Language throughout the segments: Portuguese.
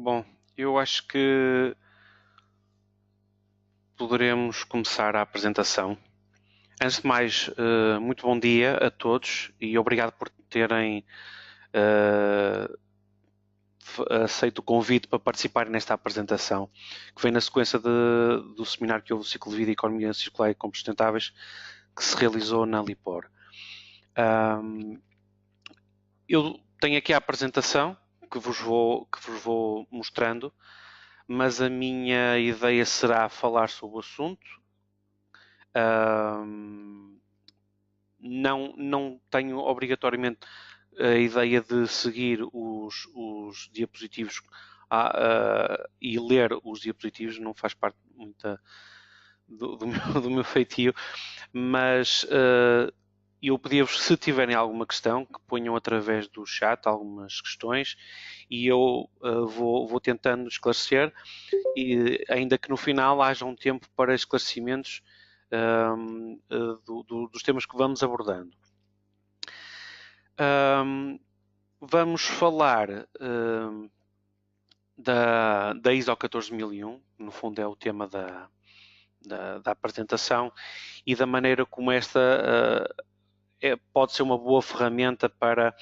Bom, eu acho que poderemos começar a apresentação. Antes de mais, muito bom dia a todos e obrigado por terem eh, aceito o convite para participarem nesta apresentação, que vem na sequência do seminário que houve o Ciclo de Vida e Economia Circular e Sustentáveis, que se realizou na Lipor. Eu tenho aqui a apresentação que vos vou mostrando, mas a minha ideia será falar sobre o assunto. Não tenho obrigatoriamente a ideia de seguir os diapositivos e ler os diapositivos, não faz parte muito do meu feitio, mas eu pedia-vos, se tiverem alguma questão, que ponham através do chat algumas questões e eu vou tentando esclarecer, e ainda que no final haja um tempo para esclarecimentos dos temas que vamos abordando. Vamos falar da ISO 14001, no fundo é o tema da apresentação, e da maneira como esta pode ser uma boa ferramenta para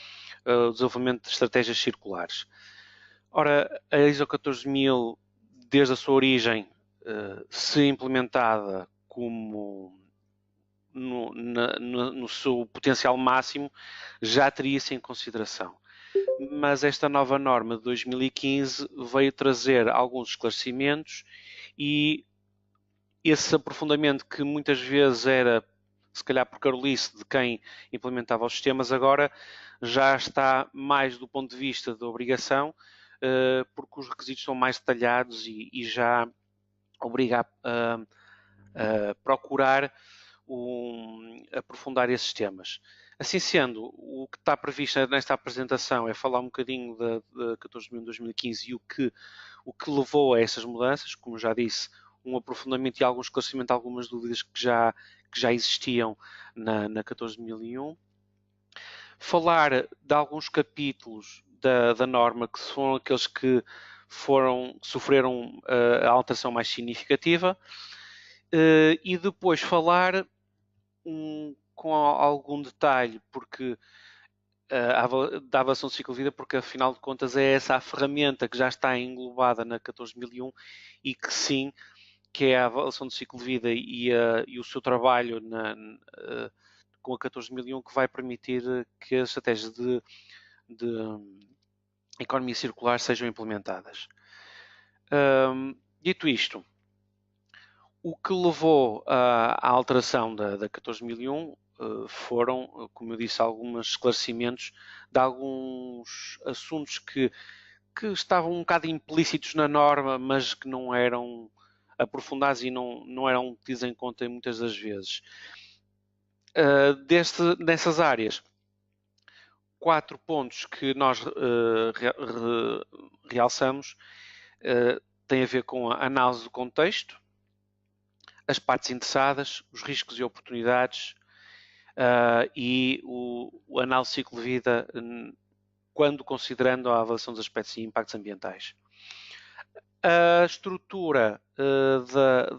o desenvolvimento de estratégias circulares. Ora, a ISO 14000, desde a sua origem, se implementada como no seu potencial máximo, já teria-se em consideração. Mas esta nova norma de 2015 veio trazer alguns esclarecimentos e esse aprofundamento que muitas vezes era, se calhar por carolice de quem implementava os sistemas, agora já está mais do ponto de vista da obrigação, porque os requisitos são mais detalhados e já obriga a procurar aprofundar esses temas. Assim sendo, o que está previsto nesta apresentação é falar um bocadinho da 14.000-2015 e o que levou a essas mudanças, como já disse, um aprofundamento e algum esclarecimento de algumas dúvidas que já existiam na 14.001. Falar de alguns capítulos da norma que foram aqueles que sofreram a alteração mais significativa, e depois falar com algum detalhe, porque da avaliação de ciclo de vida, porque afinal de contas é essa a ferramenta que já está englobada na 14.001 e que sim, que é a avaliação de ciclo de vida e o seu trabalho com a 14.001 que vai permitir que as estratégias de economia circular sejam implementadas. Dito isto, o que levou à alteração da 14.001 foram, como eu disse, alguns esclarecimentos de alguns assuntos que estavam um bocado implícitos na norma, mas que não eram aprofundados e não eram tidos em conta muitas das vezes. Nessas áreas, 4 pontos que nós realçamos têm a ver com a análise do contexto, as partes interessadas, os riscos e oportunidades e o análise de ciclo de vida quando considerando a avaliação dos aspectos e impactos ambientais. A estrutura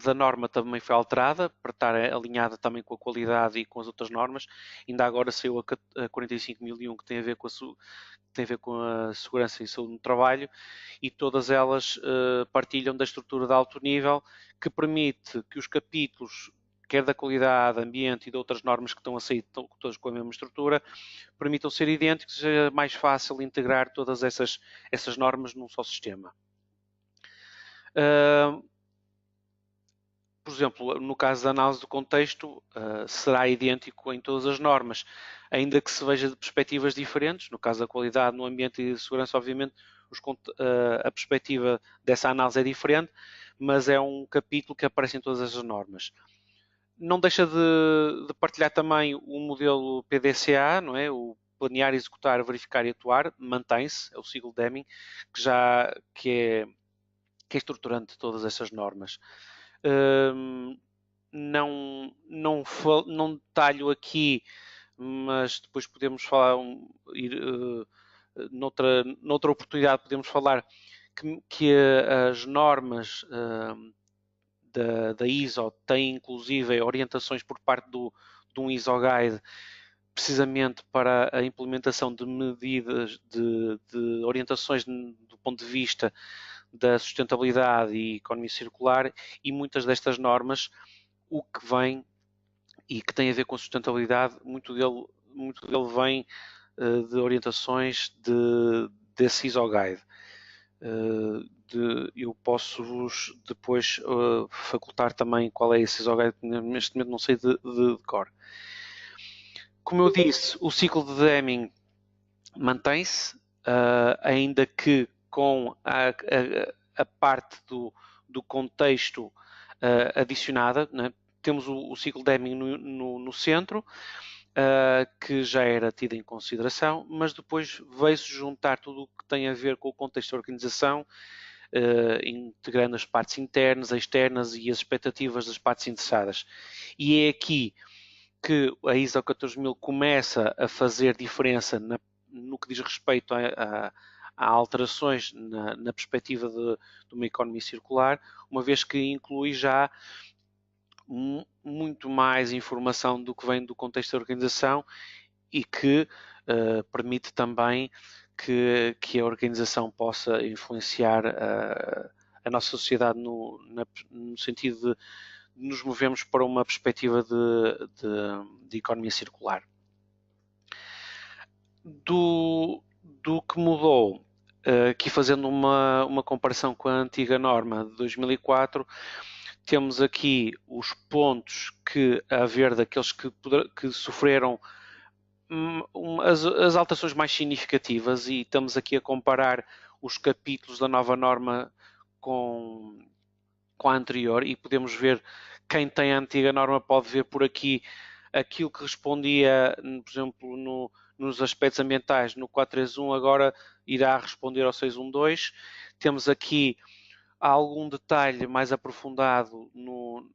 da norma também foi alterada para estar alinhada também com a qualidade e com as outras normas. Ainda agora saiu a 45.001 que tem a ver com a segurança e saúde no trabalho, e todas elas partilham da estrutura de alto nível que permite que os capítulos, quer da qualidade, ambiente e de outras normas que estão a sair todas com a mesma estrutura, permitam ser idênticos e seja mais fácil integrar todas essas normas num só sistema. Por exemplo, no caso da análise do contexto, será idêntico em todas as normas, ainda que se veja de perspectivas diferentes. No caso da qualidade, no ambiente e de segurança, obviamente, a perspectiva dessa análise é diferente, mas é um capítulo que aparece em todas as normas. Não deixa de partilhar também o modelo PDCA, não é? O planear, executar, verificar e atuar, mantém-se, é o sigla Deming, que é estruturante de todas essas normas. Não detalho aqui, mas depois podemos falar, noutra oportunidade podemos falar que as normas da ISO têm inclusive orientações por parte de um ISO Guide precisamente para a implementação de medidas de orientações do ponto de vista da sustentabilidade e economia circular, e muitas destas normas, o que vem e que tem a ver com a sustentabilidade, muito dele vem de orientações desse ISO Guide. Eu posso-vos depois facultar também qual é esse ISO Guide, neste momento não sei de cor. Como eu disse, o ciclo de Deming mantém-se, ainda que com a parte do contexto adicionada, né? Temos o ciclo Deming no centro, que já era tido em consideração, mas depois veio-se juntar tudo o que tem a ver com o contexto da organização, integrando as partes internas, externas e as expectativas das partes interessadas. E é aqui que a ISO 14000 começa a fazer diferença no que diz respeito a alterações na perspectiva de uma economia circular, uma vez que inclui já muito mais informação do que vem do contexto da organização e que permite também que a organização possa influenciar a nossa sociedade no sentido de nos movemos para uma perspectiva de economia circular. Do que mudou, aqui fazendo uma comparação com a antiga norma de 2004, temos aqui os pontos que, a ver daqueles que sofreram as alterações mais significativas, e estamos aqui a comparar os capítulos da nova norma com a anterior, e podemos ver, quem tem a antiga norma pode ver por aqui aquilo que respondia, por exemplo, nos aspectos ambientais no 431, agora irá responder ao 612. Temos aqui algum detalhe mais aprofundado no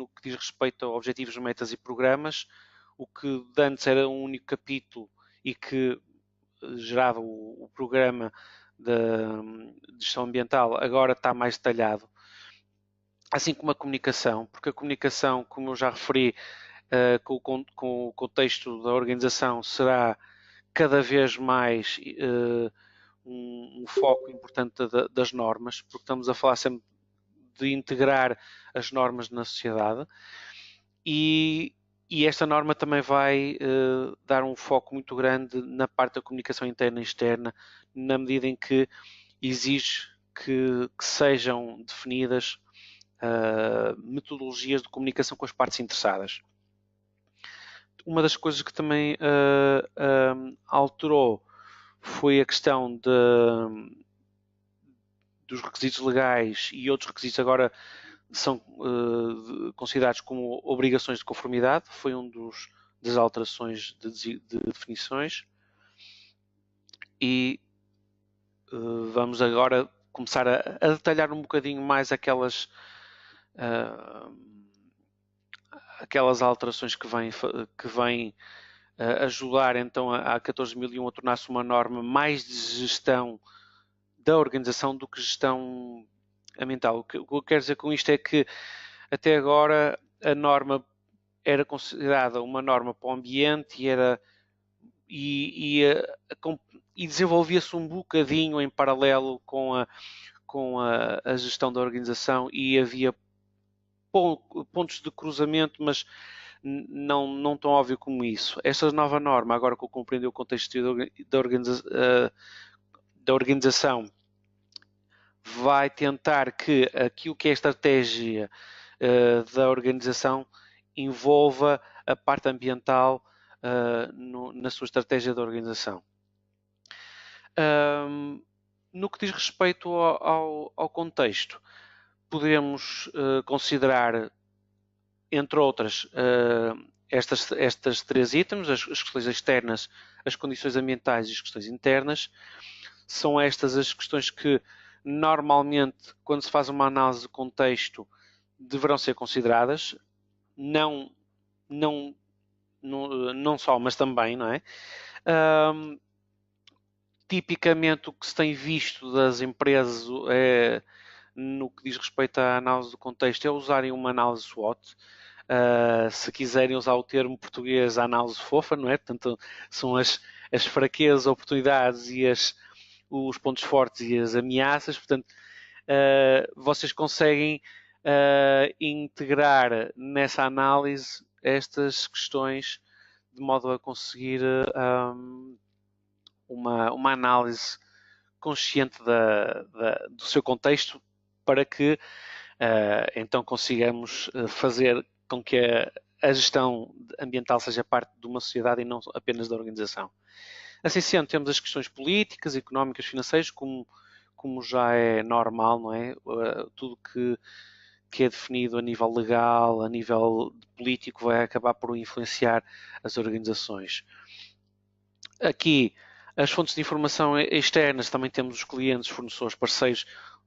que diz respeito a objetivos, metas e programas, o que antes era um único capítulo e que gerava o programa de gestão ambiental, agora está mais detalhado. Assim como a comunicação, porque a comunicação, como eu já referi, com o contexto da organização, será cada vez mais um foco importante das normas, porque estamos a falar sempre de integrar as normas na sociedade, e esta norma também vai dar um foco muito grande na parte da comunicação interna e externa, na medida em que exige que sejam definidas metodologias de comunicação com as partes interessadas. Uma das coisas que também alterou foi a questão dos requisitos legais, e outros requisitos agora são considerados como obrigações de conformidade. Foi das alterações de definições, e vamos agora começar a detalhar um bocadinho mais aquelas alterações que vêm ajudar então a 14001 a tornar-se uma norma mais de gestão da organização do que gestão ambiental. O que eu quero dizer com isto é que até agora a norma era considerada uma norma para o ambiente e desenvolvia-se um bocadinho em paralelo com a gestão da organização, e havia pontos de cruzamento, mas não tão óbvio como isso. Esta nova norma, agora que eu compreendi o contexto da organização, vai tentar que aquilo que é a estratégia da organização envolva a parte ambiental na sua estratégia da organização. No que diz respeito ao contexto, podemos considerar, entre outras, estas três itens: as questões externas, as condições ambientais e as questões internas. São estas as questões que, normalmente, quando se faz uma análise de contexto, deverão ser consideradas. Não só, mas também, não é? tipicamente o que se tem visto das empresas no que diz respeito à análise do contexto é usarem uma análise SWOT. Se quiserem usar o termo português, a análise fofa, não é? Portanto, são as fraquezas, oportunidades e os pontos fortes e as ameaças. Portanto, vocês conseguem integrar nessa análise estas questões de modo a conseguir uma análise consciente do seu contexto para que então consigamos fazer com que a gestão ambiental seja parte de uma sociedade e não apenas da organização. Assim sendo, temos as questões políticas, económicas, financeiras, como já é normal, não é? Tudo que é definido a nível legal, a nível político, vai acabar por influenciar as organizações. Aqui, as fontes de informação externas, também temos os clientes, fornecedores, parceiros,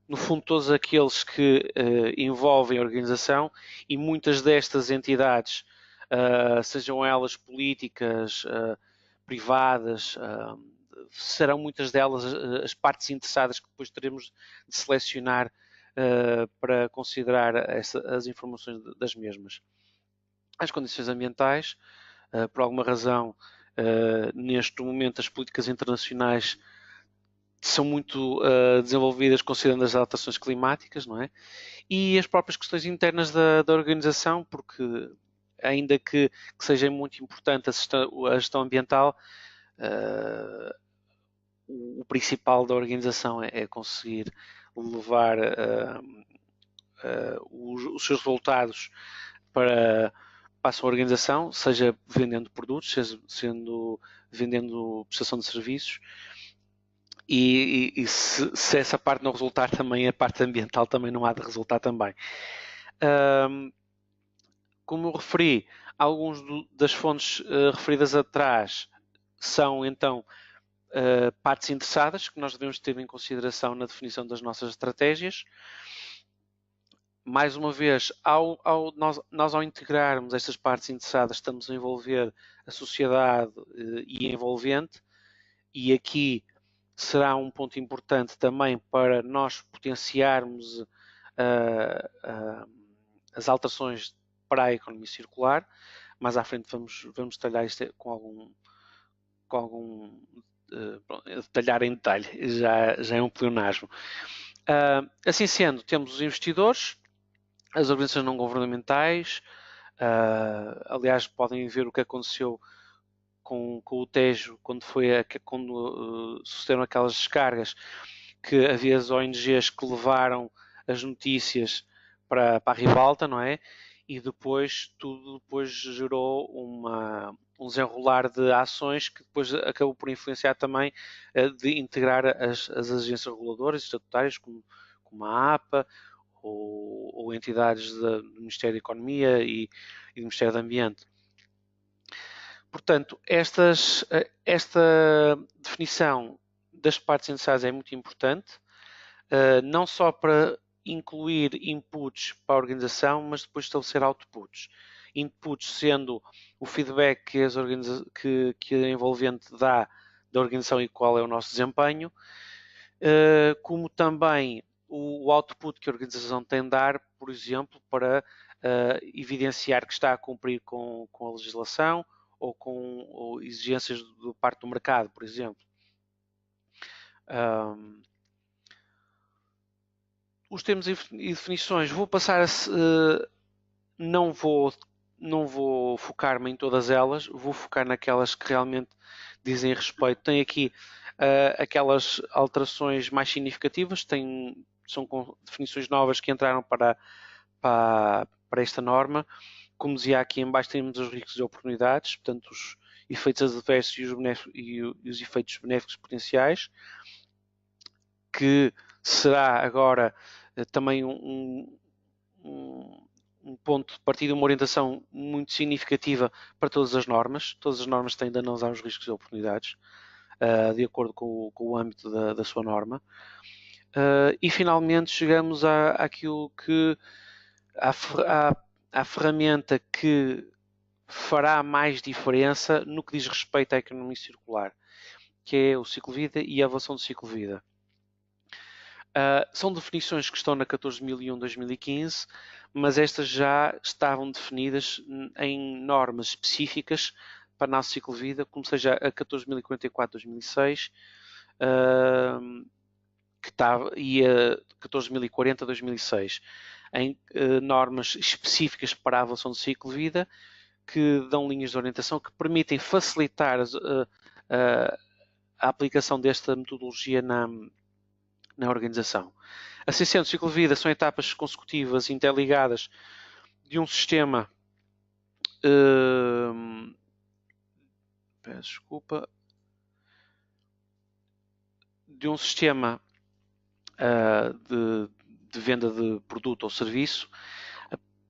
no fundo todos aqueles que envolvem a organização, e muitas destas entidades, sejam elas políticas, privadas, serão muitas delas as partes interessadas que depois teremos de selecionar para considerar as informações das mesmas. As condições ambientais, por alguma razão, neste momento as políticas internacionais são muito desenvolvidas considerando as alterações climáticas, não é? E as próprias questões internas da organização, porque ainda que seja muito importante a gestão ambiental, o principal da organização é conseguir levar os seus resultados para a sua organização, seja vendendo produtos, seja vendendo prestação de serviços, e se essa parte não resultar também, a parte ambiental também não há de resultar também. Como eu referi, algumas das fontes referidas atrás são então partes interessadas que nós devemos ter em consideração na definição das nossas estratégias. Mais uma vez, nós ao integrarmos estas partes interessadas, estamos a envolver a sociedade e a envolvente, e aqui será um ponto importante também para nós potenciarmos as alterações para a economia circular. Mais à frente vamos detalhar isto com algum detalhar em detalhe, já é um pleonasmo. Assim sendo, temos os investidores, as organizações não governamentais, aliás, podem ver o que aconteceu com o Tejo, quando sucederam aquelas descargas, que havia as ONGs que levaram as notícias para a ribalta, não é? E tudo depois gerou um desenrolar de ações que depois acabou por influenciar também de integrar as agências reguladoras e estatutárias, como a APA, ou entidades do Ministério da Economia e do Ministério do Ambiente. Portanto, esta definição das partes interessadas é muito importante, não só para incluir inputs para a organização, mas depois estabelecer outputs. Inputs sendo o feedback que a envolvente dá da organização e qual é o nosso desempenho, como também o output que a organização tem de dar, por exemplo, para evidenciar que está a cumprir com a legislação ou com exigências do parte do mercado, por exemplo. Os termos e definições, vou passar não vou focar-me em todas elas, vou focar naquelas que realmente dizem respeito. Tem aqui aquelas alterações mais significativas, são definições novas que entraram para esta norma. Como dizia aqui em baixo, temos os riscos e oportunidades, portanto os efeitos adversos e os efeitos benéficos potenciais, que será agora também um ponto de partida, uma orientação muito significativa para todas as normas. Todas as normas têm de analisar os riscos e oportunidades, de acordo com o âmbito da sua norma. E finalmente chegamos àquilo que à ferramenta que fará mais diferença no que diz respeito à economia circular. que é o ciclo de vida e a avaliação do ciclo de vida. São definições que estão na 14.001/2015, mas estas já estavam definidas em normas específicas para análise de ciclo de vida, como seja a 14.044/2006 e a 14.040/2006, em normas específicas para a avaliação do ciclo de vida, que dão linhas de orientação que permitem facilitar a aplicação desta metodologia na organização. Assim sendo, o ciclo de vida são etapas consecutivas interligadas de um sistema de um sistema de venda de produto ou serviço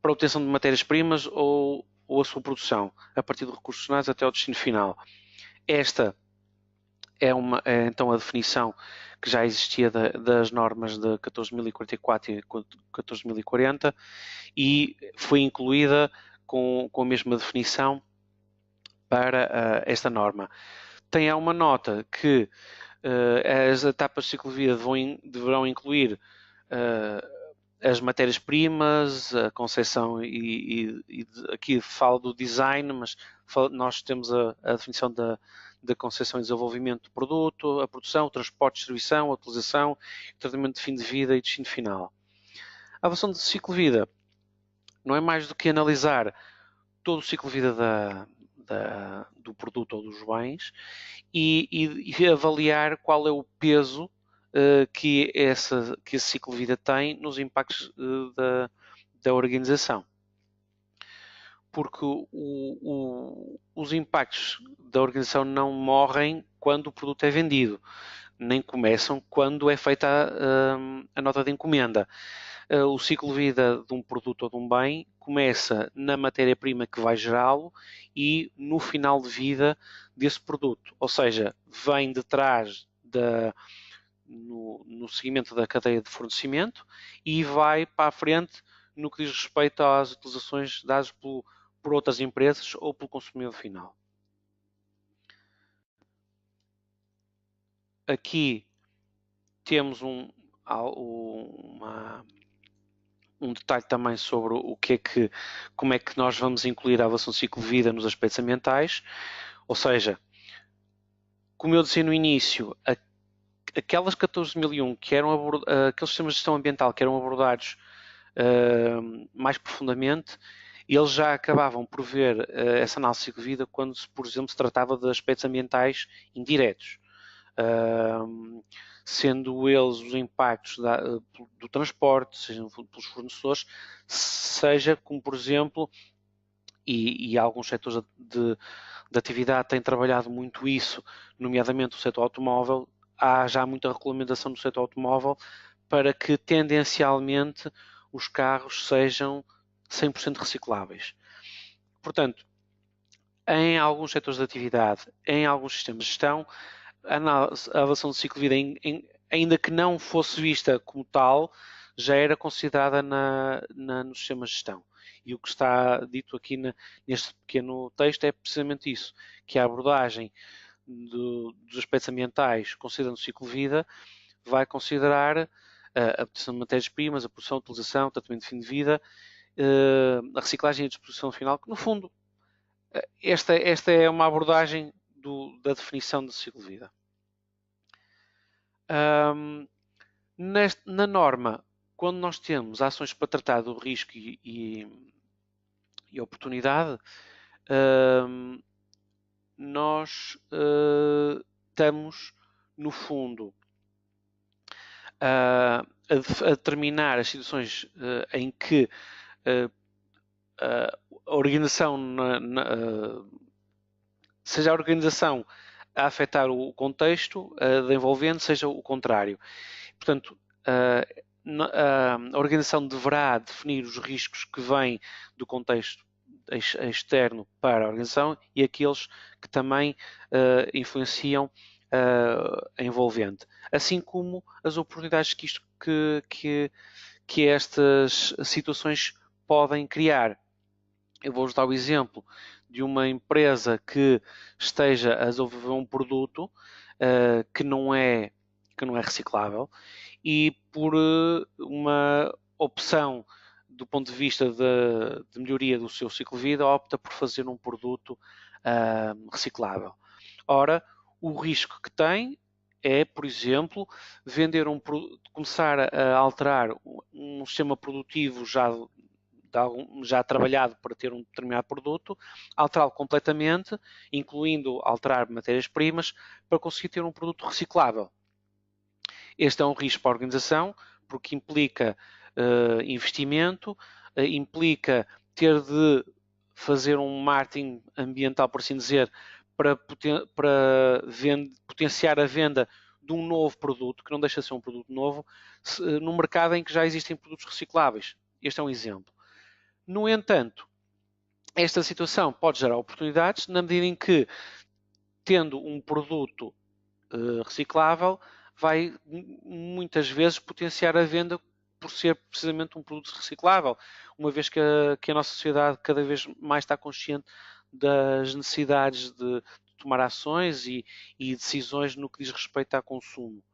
para a obtenção de matérias-primas ou a sua produção, a partir de recursos finais até ao destino final. Esta é então a definição que já existia das normas de 14.044 e 14.040 e foi incluída com a mesma definição para esta norma. Tem uma nota que as etapas de ciclo de vida deverão incluir as matérias-primas, a concepção e aqui falo do design, mas nós temos a definição da concepção e desenvolvimento do produto, a produção, o transporte, distribuição, a utilização, o tratamento de fim de vida e destino final. A avaliação de ciclo de vida não é mais do que analisar todo o ciclo de vida do produto ou dos bens e avaliar qual é o peso que esse ciclo de vida tem nos impactos da organização. Porque os impactos da organização não morrem quando o produto é vendido, nem começam quando é feita a nota de encomenda. O ciclo de vida de um produto ou de um bem começa na matéria-prima que vai gerá-lo e no final de vida desse produto. Ou seja, vem de trás no seguimento da cadeia de fornecimento e vai para a frente no que diz respeito às utilizações dadas por outras empresas ou pelo consumidor final. Aqui temos um detalhe também sobre como é que nós vamos incluir a avaliação de ciclo de vida nos aspectos ambientais, ou seja, como eu disse no início, aquelas 14.001 que eram aqueles sistemas de gestão ambiental que eram abordados mais profundamente, eles já acabavam por ver essa análise de ciclo de vida quando, por exemplo, se tratava de aspectos ambientais indiretos. Sendo eles os impactos do transporte, sejam pelos fornecedores, seja como, por exemplo, e alguns setores de atividade têm trabalhado muito isso, nomeadamente o setor automóvel. Há já muita regulamentação no setor automóvel para que tendencialmente os carros sejam 100% recicláveis. Portanto, em alguns setores de atividade, em alguns sistemas de gestão, a avaliação do ciclo de vida, ainda que não fosse vista como tal, já era considerada nos sistemas de gestão. E o que está dito aqui neste pequeno texto é precisamente isso, que a abordagem dos aspectos ambientais, considerando o ciclo de vida, vai considerar a obtenção de matérias-primas, a produção, a utilização, o tratamento de fim de vida, a reciclagem e a disposição final, que no fundo esta é uma abordagem da definição do ciclo de vida. Na norma, quando nós temos ações para tratar do risco e oportunidade, nós estamos, no fundo, a determinar as situações em que a organização, seja a organização a afetar o contexto da envolvente, seja o contrário. Portanto, a organização deverá definir os riscos que vêm do contexto externo para a organização e aqueles que também influenciam a envolvente, assim como as oportunidades que estas situações podem criar. Eu vou-vos dar o exemplo de uma empresa que esteja a desenvolver um produto que não é reciclável, e por uma opção do ponto de vista de melhoria do seu ciclo de vida, opta por fazer um produto reciclável. Ora, o risco que tem é, por exemplo, começar a alterar um sistema produtivo já trabalhado para ter um determinado produto, alterá-lo completamente, incluindo alterar matérias-primas, para conseguir ter um produto reciclável. Este é um risco para a organização, porque implica investimento, implica ter de fazer um marketing ambiental, por assim dizer, para potenciar a venda de um novo produto, que não deixa de ser um produto novo, num mercado em que já existem produtos recicláveis. Este é um exemplo. No entanto, esta situação pode gerar oportunidades na medida em que, tendo um produto reciclável, vai muitas vezes potenciar a venda por ser precisamente um produto reciclável, uma vez que a nossa sociedade cada vez mais está consciente das necessidades de tomar ações e decisões no que diz respeito ao consumo.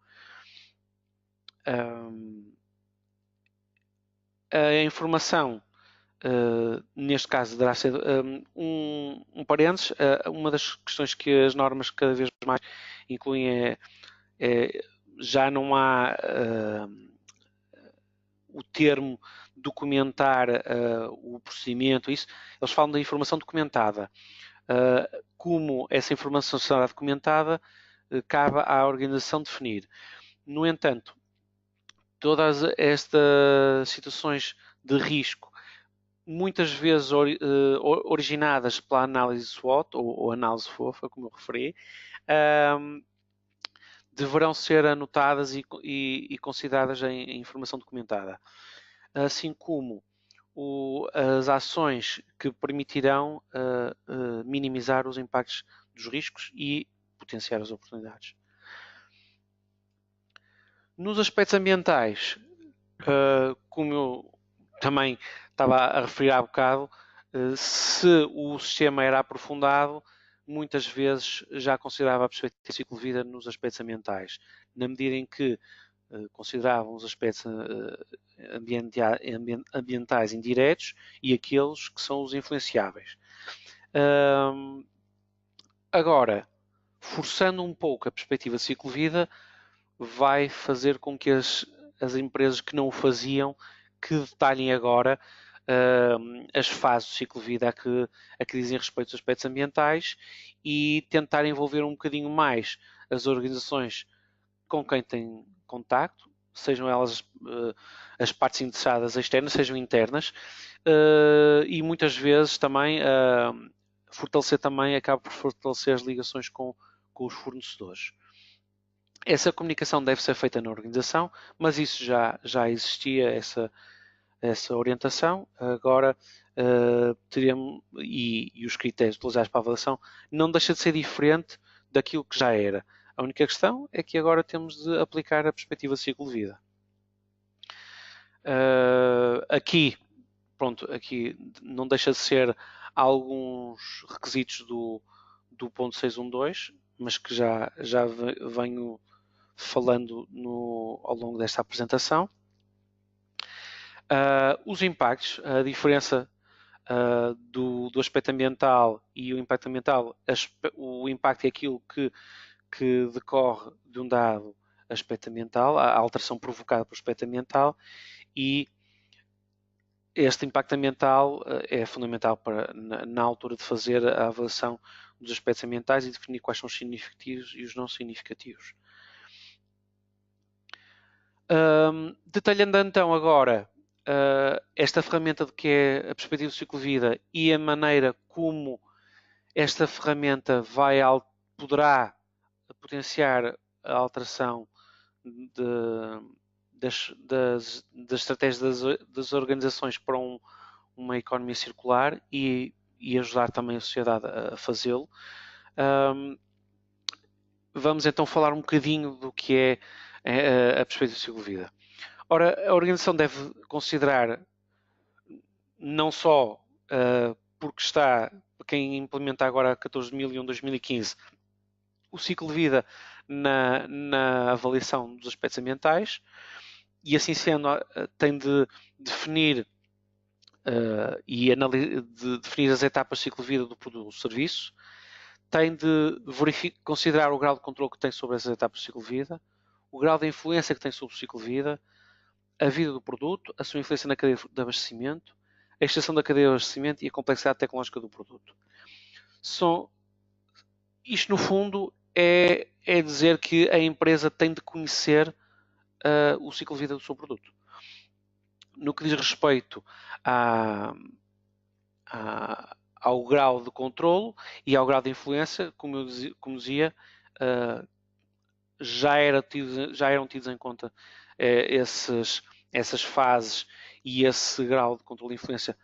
A informação, neste caso, deverá ser um parênteses. Uma das questões que as normas cada vez mais incluem já não há o termo documentar o procedimento, isso, eles falam da informação documentada. Como essa informação será documentada, cabe à organização definir. No entanto, todas estas situações de risco, muitas vezes originadas pela análise SWOT, ou análise FOFA, como eu referi, deverão ser anotadas e consideradas em informação documentada, assim como as ações que permitirão minimizar os impactos dos riscos e potenciar as oportunidades. Nos aspectos ambientais, como eu também estava a referir há bocado, se o sistema era aprofundado, muitas vezes já considerava a perspectiva de ciclo de vida nos aspectos ambientais, na medida em que consideravam os aspectos ambientais indiretos e aqueles que são os influenciáveis. Agora, forçando um pouco a perspectiva de ciclo de vida, vai fazer com que as empresas que não o faziam, que detalhem agora as fases do ciclo de vida a que dizem respeito aos aspectos ambientais e tentar envolver um bocadinho mais as organizações com quem têm contacto, sejam elas as partes interessadas externas, sejam internas, e muitas vezes também acaba por fortalecer as ligações com os fornecedores. Essa comunicação deve ser feita na organização, mas isso já existia, essa orientação. Agora, e os critérios utilizados para a avaliação não deixa de ser diferente daquilo que já era. A única questão é que agora temos de aplicar a perspectiva de ciclo de vida. Aqui não deixa de ser alguns requisitos do ponto 612, mas que já venho falando ao longo desta apresentação. Os impactos, a diferença do aspecto ambiental e o impacto ambiental, o impacto é aquilo que decorre de um dado aspecto ambiental, a alteração provocada pelo aspecto ambiental, e este impacto ambiental é fundamental na altura de fazer a avaliação dos aspectos ambientais e definir quais são os significativos e os não significativos. Detalhando então agora esta ferramenta de que é a perspectiva do ciclo de vida e a maneira como esta ferramenta poderá potenciar a alteração das estratégias das organizações para uma economia circular e ajudar também a sociedade a fazê-lo. Vamos então falar um bocadinho do que é a perspectiva do ciclo de vida. Ora, a organização deve considerar não só porque quem implementa agora a 14.001/2015, o ciclo de vida na avaliação dos aspectos ambientais e, assim sendo, tem de definir de definir as etapas de ciclo de vida do produto ou serviço, tem de considerar o grau de controle que tem sobre essas etapas de ciclo de vida, o grau de influência que tem sobre o ciclo de vida, a vida do produto, a sua influência na cadeia de abastecimento, a extensão da cadeia de abastecimento e a complexidade tecnológica do produto. Isto, no fundo, é dizer que a empresa tem de conhecer o ciclo de vida do seu produto. No que diz respeito ao grau de controlo e ao grau de influência, como dizia, já eram tidos em conta essas fases e esse grau de controle e influência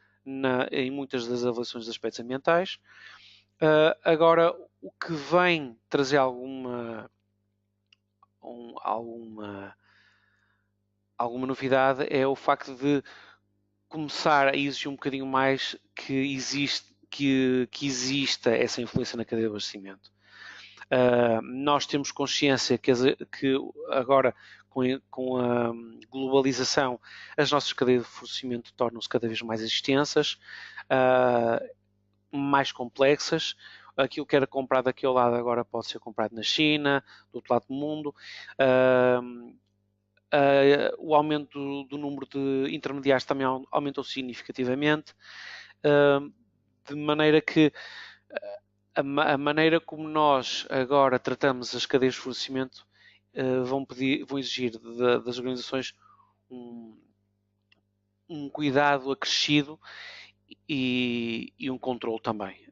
em muitas das avaliações de aspectos ambientais. Agora, o que vem trazer alguma novidade é o facto de começar a exigir um bocadinho mais que exista essa influência na cadeia de abastecimento. Nós temos consciência que agora, com a globalização, as nossas cadeias de fornecimento tornam-se cada vez mais extensas, mais complexas. Aquilo que era comprado daquele lado agora pode ser comprado na China, do outro lado do mundo. O aumento do número de intermediários também aumentou significativamente, de maneira que a maneira como nós agora tratamos as cadeias de fornecimento vão exigir das organizações um cuidado acrescido e um controle também.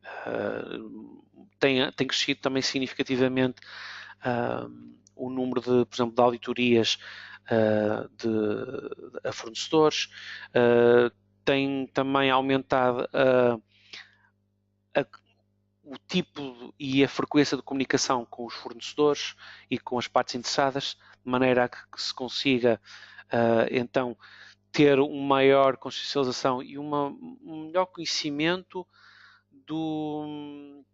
Tem crescido também significativamente o número por exemplo, de auditorias a fornecedores, tem também aumentado o tipo e a frequência de comunicação com os fornecedores e com as partes interessadas, de maneira a que se consiga então ter uma maior consciencialização e um melhor conhecimento do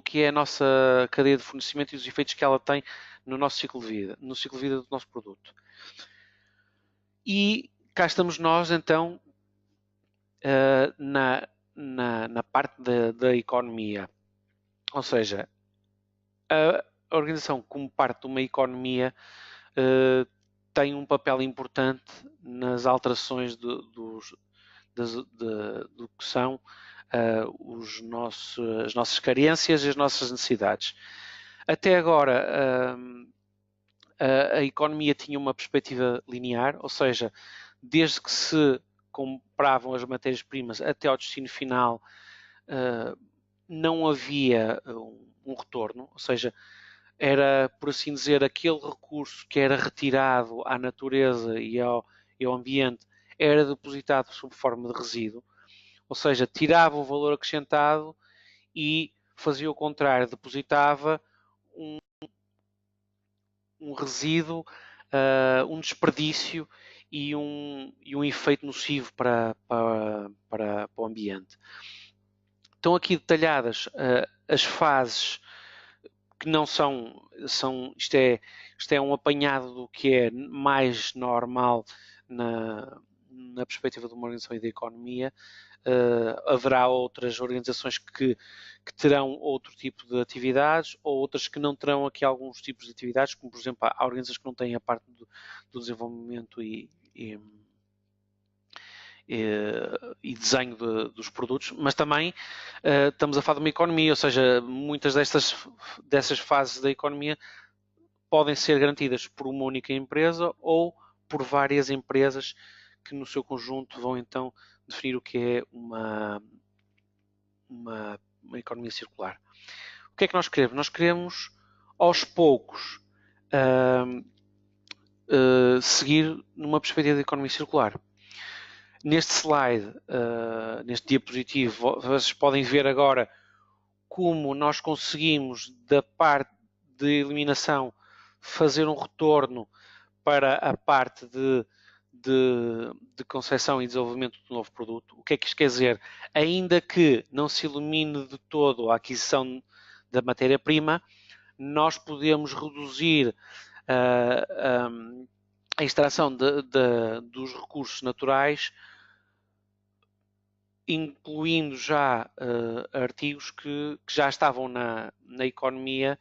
que é a nossa cadeia de fornecimento e dos efeitos que ela tem no nosso ciclo de vida, no ciclo de vida do nosso produto. E cá estamos nós, então, na parte da economia. Ou seja, a organização, como parte de uma economia, tem um papel importante nas alterações do que são as nossas carências e as nossas necessidades. Até agora, a economia tinha uma perspectiva linear, ou seja, desde que se compravam as matérias-primas até ao destino final, não havia um retorno, ou seja, era, por assim dizer, aquele recurso que era retirado à natureza e ao ambiente era depositado sob forma de resíduo, ou seja, tirava o valor acrescentado e fazia o contrário, depositava um resíduo, um desperdício e um efeito nocivo para o ambiente. Estão aqui detalhadas as fases que não isto é um apanhado do que é mais normal na perspectiva de uma organização e da economia. Haverá outras organizações que terão outro tipo de atividades ou outras que não terão aqui alguns tipos de atividades, como por exemplo há organizações que não têm a parte do desenvolvimento e desenho dos produtos, mas também estamos a falar de uma economia, ou seja, muitas dessas fases da economia podem ser garantidas por uma única empresa ou por várias empresas que no seu conjunto vão então definir o que é uma economia circular. O que é que nós queremos? Nós queremos, aos poucos, seguir numa perspectiva de economia circular. Neste slide, neste diapositivo, vocês podem ver agora como nós conseguimos, da parte de eliminação, fazer um retorno para a parte de concepção e desenvolvimento do novo produto. O que é que isto quer dizer? Ainda que não se elimine de todo a aquisição da matéria-prima, nós podemos reduzir a extração dos recursos naturais, incluindo já artigos que já estavam na economia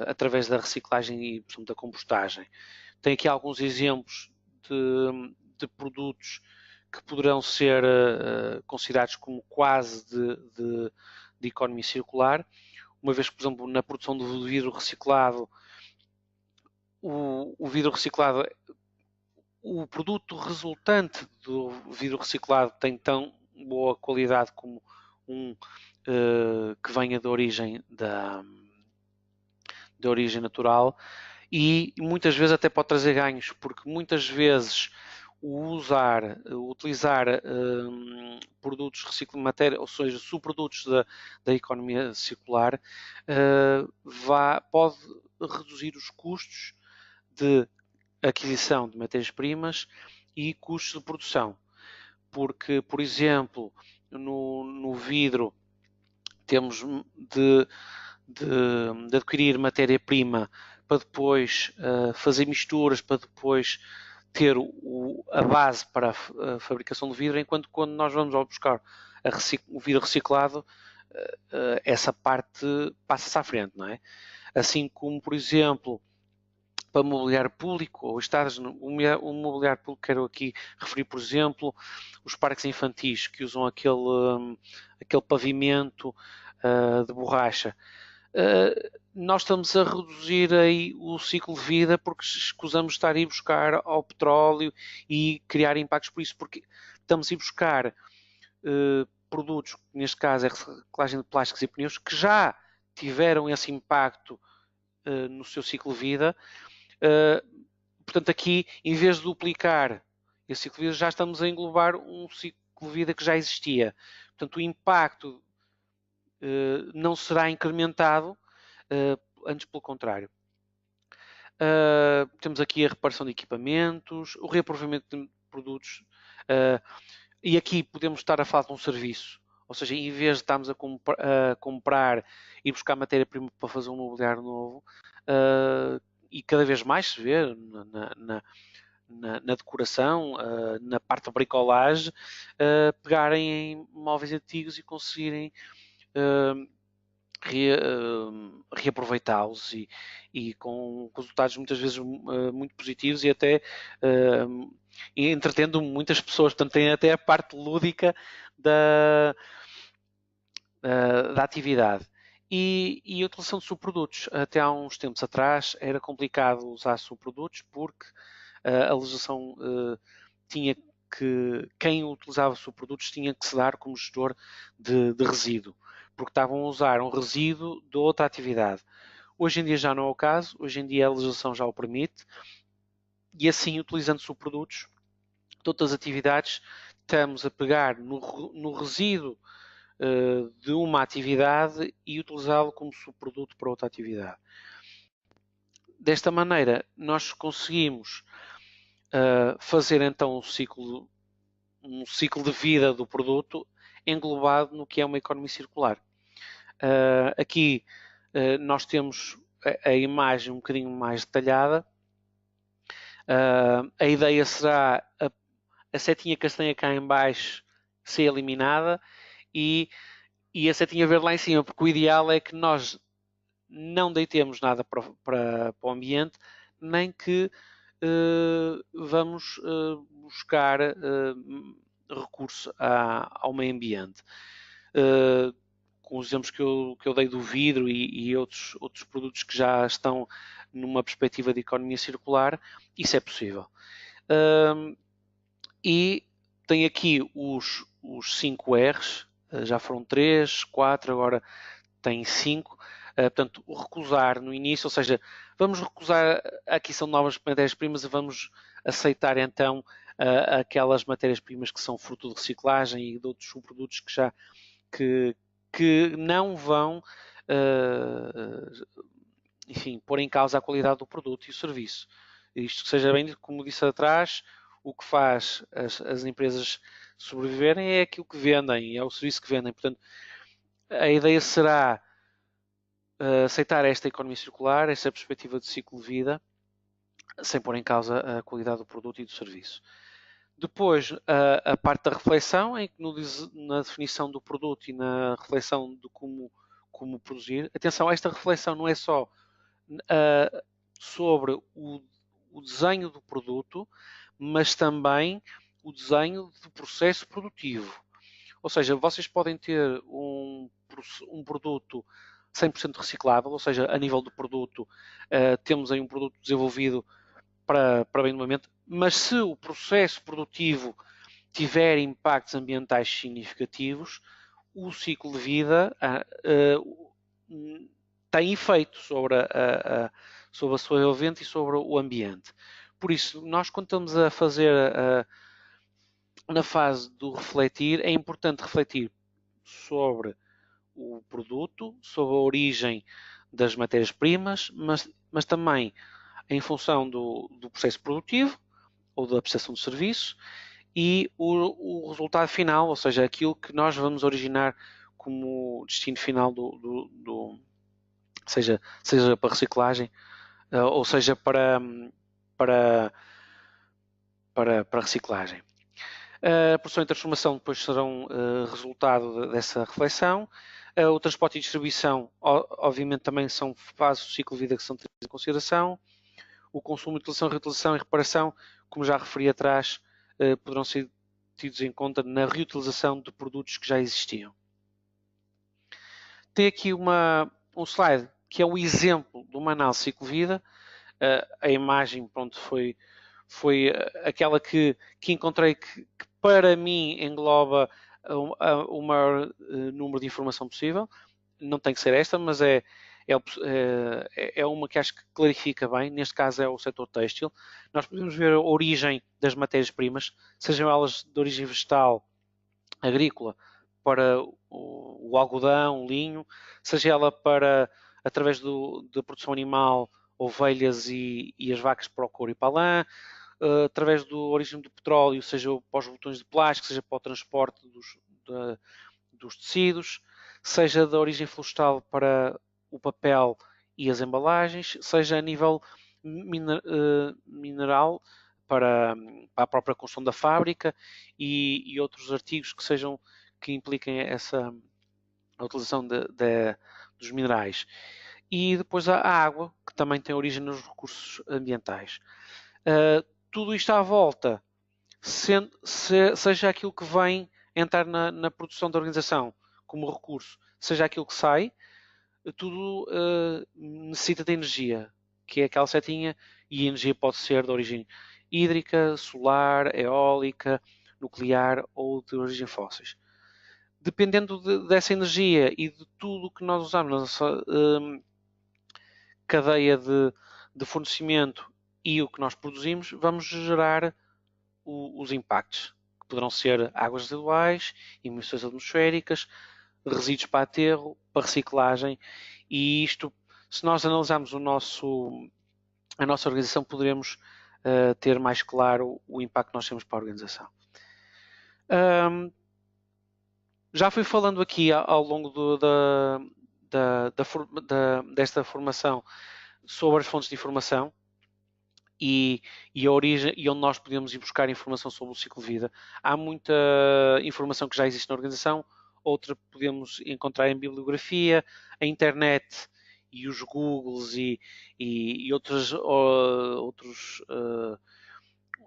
através da reciclagem e, portanto, da compostagem. Tem aqui alguns exemplos de produtos que poderão ser considerados como quase de economia circular, uma vez que, por exemplo, na produção do vidro reciclado, o vidro reciclado, o produto resultante do vidro reciclado tem tão boa qualidade como um que venha de origem natural, e muitas vezes até pode trazer ganhos, porque muitas vezes utilizar produtos reciclados de matéria, ou seja, subprodutos da economia circular, pode reduzir os custos de aquisição de matérias-primas e custos de produção. Porque, por exemplo, no vidro temos de adquirir matéria-prima para depois fazer misturas, para depois ter a base para a fabricação do vidro, enquanto quando nós vamos ao buscar o vidro reciclado, essa parte passa-se à frente, não é? Assim como, por exemplo, para mobiliário público ou estados, o mobiliário público, quero aqui referir, por exemplo, os parques infantis que usam aquele pavimento de borracha. Nós estamos a reduzir aí o ciclo de vida porque escusamos estar a ir buscar ao petróleo e criar impactos por isso, porque estamos a ir buscar produtos, neste caso é reciclagem de plásticos e pneus, que já tiveram esse impacto no seu ciclo de vida. Portanto, aqui, em vez de duplicar esse ciclo de vida, já estamos a englobar um ciclo de vida que já existia. Portanto, o impacto não será incrementado, antes pelo contrário. Temos aqui a reparação de equipamentos, o reaproveitamento de produtos, e aqui podemos estar a falar de um serviço. Ou seja, em vez de estarmos a comprar e buscar matéria-prima para fazer um mobiliário novo, e cada vez mais se vê na decoração, na parte da bricolagem, pegarem em móveis antigos e conseguirem reaproveitá-los e com resultados muitas vezes muito positivos e até entretendo muitas pessoas. Portanto, tem até a parte lúdica da atividade. E a utilização de subprodutos. Até há uns tempos atrás era complicado usar subprodutos porque a legislação tinha que, quem utilizava subprodutos tinha que se dar como gestor de resíduo, porque estavam a usar um resíduo de outra atividade. Hoje em dia já não é o caso, hoje em dia a legislação já o permite, e assim, utilizando subprodutos de outras atividades, estamos a pegar no resíduo de uma atividade e utilizá-lo como subproduto para outra atividade. Desta maneira, nós conseguimos fazer então um ciclo de vida do produto englobado no que é uma economia circular. Aqui nós temos a imagem um bocadinho mais detalhada. A ideia será a setinha castanha cá em baixo ser eliminada e a setinha verde lá em cima, porque o ideal é que nós não deitemos nada para o ambiente, nem que vamos buscar recurso ao meio ambiente. Com os exemplos que eu dei do vidro e outros produtos que já estão numa perspectiva de economia circular, isso é possível. E tem aqui os 5 R's, já foram 3, 4, agora tem 5. Portanto, recusar no início, ou seja, vamos recusar a aquisição de novas matérias-primas e vamos aceitar então aquelas matérias-primas que são fruto de reciclagem e de outros subprodutos que não vão, enfim, pôr em causa a qualidade do produto e o serviço. Isto que seja bem, como disse atrás, o que faz as empresas sobreviverem é aquilo que vendem, é o serviço que vendem. Portanto, a ideia será aceitar esta economia circular, esta perspectiva de ciclo de vida, sem pôr em causa a qualidade do produto e do serviço. Depois, a parte da reflexão, em que na definição do produto e na reflexão de como produzir. Atenção, esta reflexão não é só sobre o desenho do produto, mas também o desenho do processo produtivo. Ou seja, vocês podem ter um produto 100% reciclável, ou seja, a nível do produto, temos aí um produto desenvolvido para bem do momento, mas se o processo produtivo tiver impactos ambientais significativos, o ciclo de vida tem efeito sobre a sua envolvente e sobre o ambiente. Por isso, nós quando estamos a fazer na fase do refletir, é importante refletir sobre o produto, sobre a origem das matérias-primas, mas também em função do processo produtivo ou da prestação de serviço e o resultado final, ou seja, aquilo que nós vamos originar como destino final seja para reciclagem ou seja para reciclagem. A produção e transformação depois serão resultado dessa reflexão. O transporte e distribuição, obviamente, também são fases do ciclo de vida que são tidas em consideração. O consumo, utilização, reutilização e reparação, como já referi atrás, poderão ser tidos em conta na reutilização de produtos que já existiam. Tem aqui um slide que é o exemplo de uma análise de ciclo de vida. A imagem, pronto, foi aquela que encontrei que para mim engloba o maior número de informação possível. Não tem que ser esta, mas é uma que acho que clarifica bem. Neste caso é o setor têxtil. Nós podemos ver a origem das matérias-primas, sejam elas de origem vegetal, agrícola, para o algodão, o linho, seja ela através da produção animal, ovelhas e as vacas para o couro e para a lã, através da origem do petróleo, seja para os botões de plástico, seja para o transporte dos tecidos, seja da origem florestal para o papel e as embalagens, seja a nível mineral para a própria construção da fábrica e outros artigos que impliquem a utilização dos minerais. E depois a água, que também tem origem nos recursos ambientais. Tudo isto à volta, seja aquilo que vem entrar na produção da organização como recurso, seja aquilo que sai, tudo necessita de energia, que é aquela setinha, e a energia pode ser de origem hídrica, solar, eólica, nuclear ou de origem fósseis. Dependendo dessa energia e de tudo o que nós usamos na nossa cadeia de fornecimento e o que nós produzimos, vamos gerar os impactos, que poderão ser águas residuais, emissões atmosféricas, resíduos para aterro, para reciclagem, e isto, se nós analisarmos a nossa organização, poderemos ter mais claro o impacto que nós temos para a organização. Já fui falando aqui ao longo desta formação sobre as fontes de informação e a origem e onde nós podemos ir buscar informação sobre o ciclo de vida. Há muita informação que já existe na organização, outra podemos encontrar em bibliografia, a internet e os Googles e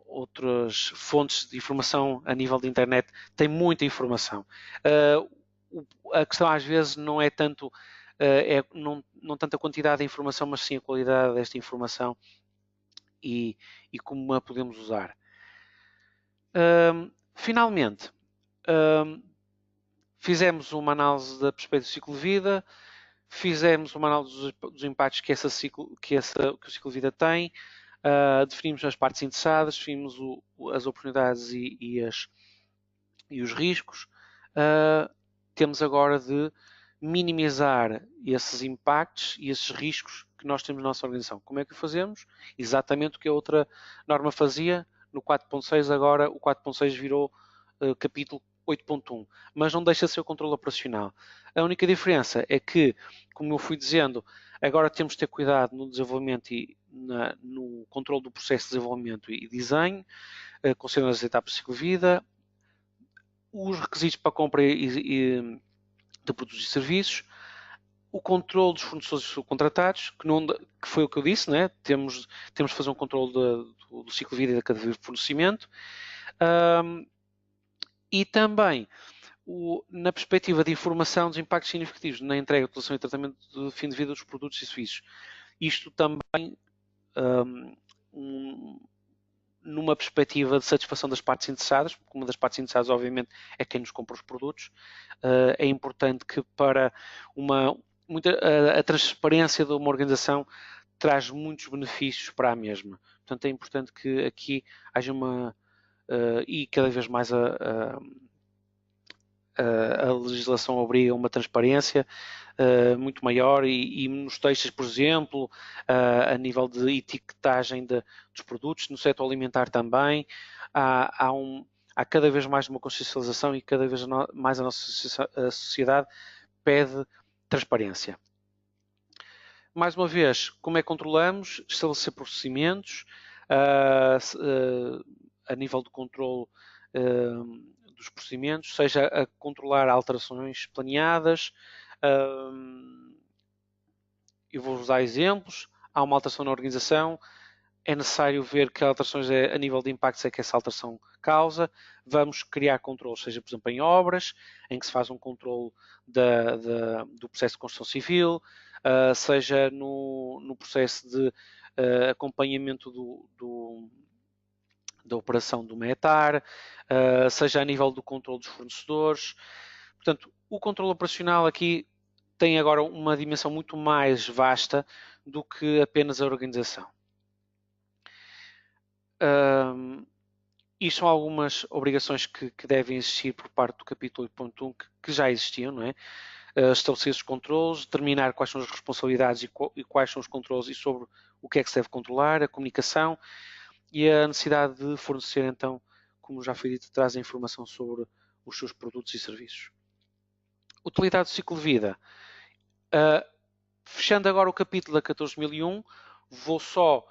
outras fontes de informação a nível de internet têm muita informação. A questão às vezes não é tanto não tanto a quantidade de informação, mas sim a qualidade desta informação e como a podemos usar. Finalmente, fizemos uma análise da perspectiva do ciclo de vida, fizemos uma análise dos impactos que o ciclo de vida tem, definimos as partes interessadas, definimos as oportunidades e os riscos. Temos agora de minimizar esses impactos e esses riscos que nós temos na nossa organização. Como é que o fazemos? Exatamente o que a outra norma fazia. No 4.6 agora, o 4.6 virou capítulo 8.1, mas não deixa de ser o controle operacional. A única diferença é que, como eu fui dizendo, agora temos de ter cuidado no desenvolvimento e no controle do processo de desenvolvimento e desenho, considerando as etapas de ciclo de vida, os requisitos para compra de produtos e serviços, o controle dos fornecedores subcontratados, que foi o que eu disse, né? Temos de fazer um controle do ciclo de vida e da cadeia de fornecimento. E também na perspectiva de informação dos impactos significativos na entrega, utilização e tratamento de fim de vida dos produtos e serviços. Isto também numa perspectiva de satisfação das partes interessadas, porque uma das partes interessadas, obviamente, é quem nos compra os produtos. É importante que para a transparência de uma organização traz muitos benefícios para a mesma. Portanto, é importante que aqui haja e cada vez mais a legislação obriga uma transparência muito maior e nos textos, por exemplo, a nível de etiquetagem dos produtos, no setor alimentar também, há cada vez mais uma consciencialização e cada vez mais a nossa sociedade pede transparência. Mais uma vez, como é que controlamos? Estabelecer procedimentos a nível de controle dos procedimentos, seja a controlar alterações planeadas. Eu vou-vos dar exemplos. Há uma alteração na organização, é necessário ver que alterações a nível de impactos é que essa alteração causa. Vamos criar controles, seja, por exemplo, em obras, em que se faz um controle do processo de construção civil, seja no processo de acompanhamento da operação do METAR, seja a nível do controle dos fornecedores. Portanto, o controle operacional aqui tem agora uma dimensão muito mais vasta do que apenas a organização. Isto são algumas obrigações que devem existir por parte do capítulo 8.1 que já existiam, não é? Estabelecer os controles, determinar quais são as responsabilidades e quais são os controles e sobre o que é que se deve controlar, a comunicação e a necessidade de fornecer, então, como já foi dito, traz a informação sobre os seus produtos e serviços. Utilidade do ciclo de vida. Fechando agora o capítulo da 14.001, vou só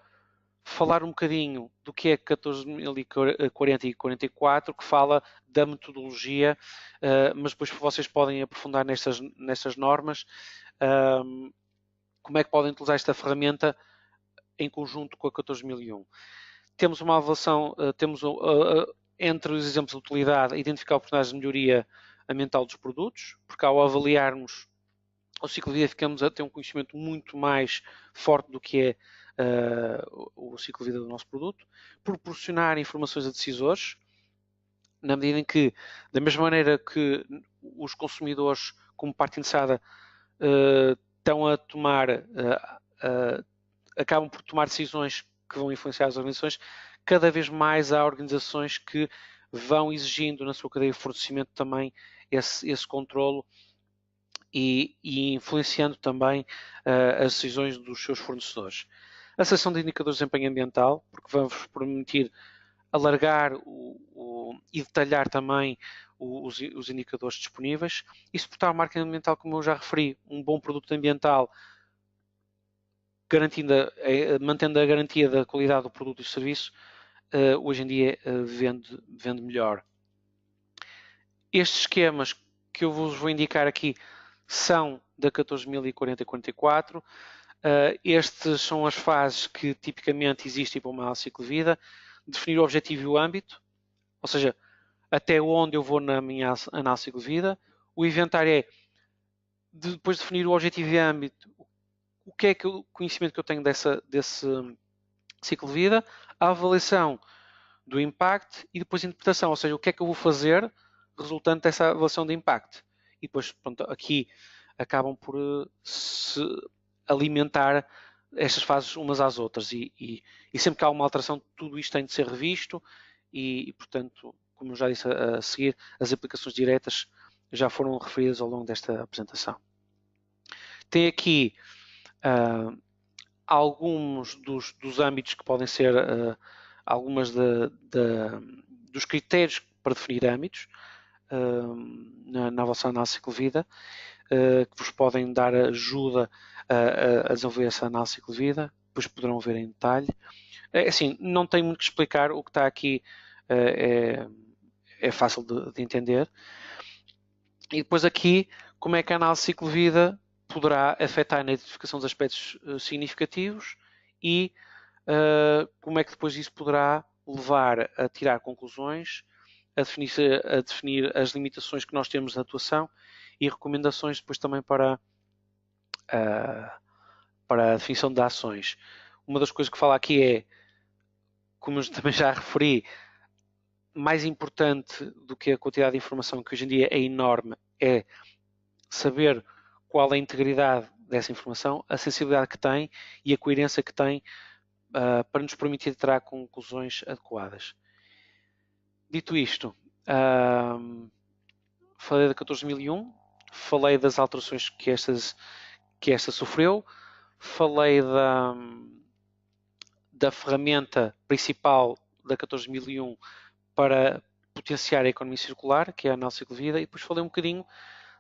falar um bocadinho do que é 14.040 e 44, que fala da metodologia, mas depois vocês podem aprofundar nestas normas, como é que podem utilizar esta ferramenta em conjunto com a 14.001. Temos uma avaliação, entre os exemplos de utilidade, identificar oportunidades de melhoria ambiental dos produtos, porque ao avaliarmos o ciclo de vida ficamos a ter um conhecimento muito mais forte do que é o ciclo de vida do nosso produto. Proporcionar informações a decisores, na medida em que, da mesma maneira que os consumidores, como parte interessada, estão a tomar, acabam por tomar decisões que vão influenciar as organizações, cada vez mais há organizações que vão exigindo na sua cadeia de fornecimento também esse controlo e influenciando também as decisões dos seus fornecedores. A seção de indicadores de desempenho ambiental, porque vamos permitir alargar e detalhar também os indicadores disponíveis e suportar o marketing ambiental, como eu já referi, um bom produto ambiental mantendo a garantia da qualidade do produto e do serviço, hoje em dia vende melhor. Estes esquemas que eu vos vou indicar aqui são da 14.040 e 44. Estas são as fases que tipicamente existem para uma ciclo de vida. Definir o objetivo e o âmbito, ou seja, até onde eu vou na minha análise de ciclo de vida. O inventário é, depois de definir o objetivo e o âmbito, o que é o conhecimento que eu tenho desse ciclo de vida, a avaliação do impacto e depois a interpretação, ou seja, o que é que eu vou fazer resultante dessa avaliação de impacto. E depois, pronto, aqui acabam por se alimentar estas fases umas às outras e sempre que há uma alteração, tudo isto tem de ser revisto e portanto, como eu já disse a seguir, as aplicações diretas já foram referidas ao longo desta apresentação. Tem aqui alguns dos âmbitos que podem ser algumas dos critérios para definir âmbitos. na vossa análise de ciclo de vida, que vos podem dar ajuda a desenvolver essa análise de ciclo de vida, depois poderão ver em detalhe. Assim, não tenho muito que explicar, o que está aqui é fácil de entender. E depois aqui, como é que a análise de ciclo de vida poderá afetar na identificação dos aspectos significativos e como é que depois isso poderá levar a tirar conclusões, a definir as limitações que nós temos de atuação e recomendações depois também para a definição de ações. Uma das coisas que fala aqui é, como eu também já referi, mais importante do que a quantidade de informação, que hoje em dia é enorme, é saber qual é a integridade dessa informação, a sensibilidade que tem e a coerência que tem para nos permitir tirar conclusões adequadas. Dito isto, falei da 14001, falei das alterações que esta sofreu, falei da ferramenta principal da 14001 para potenciar a economia circular, que é a análise de ciclo de vida, e depois falei um bocadinho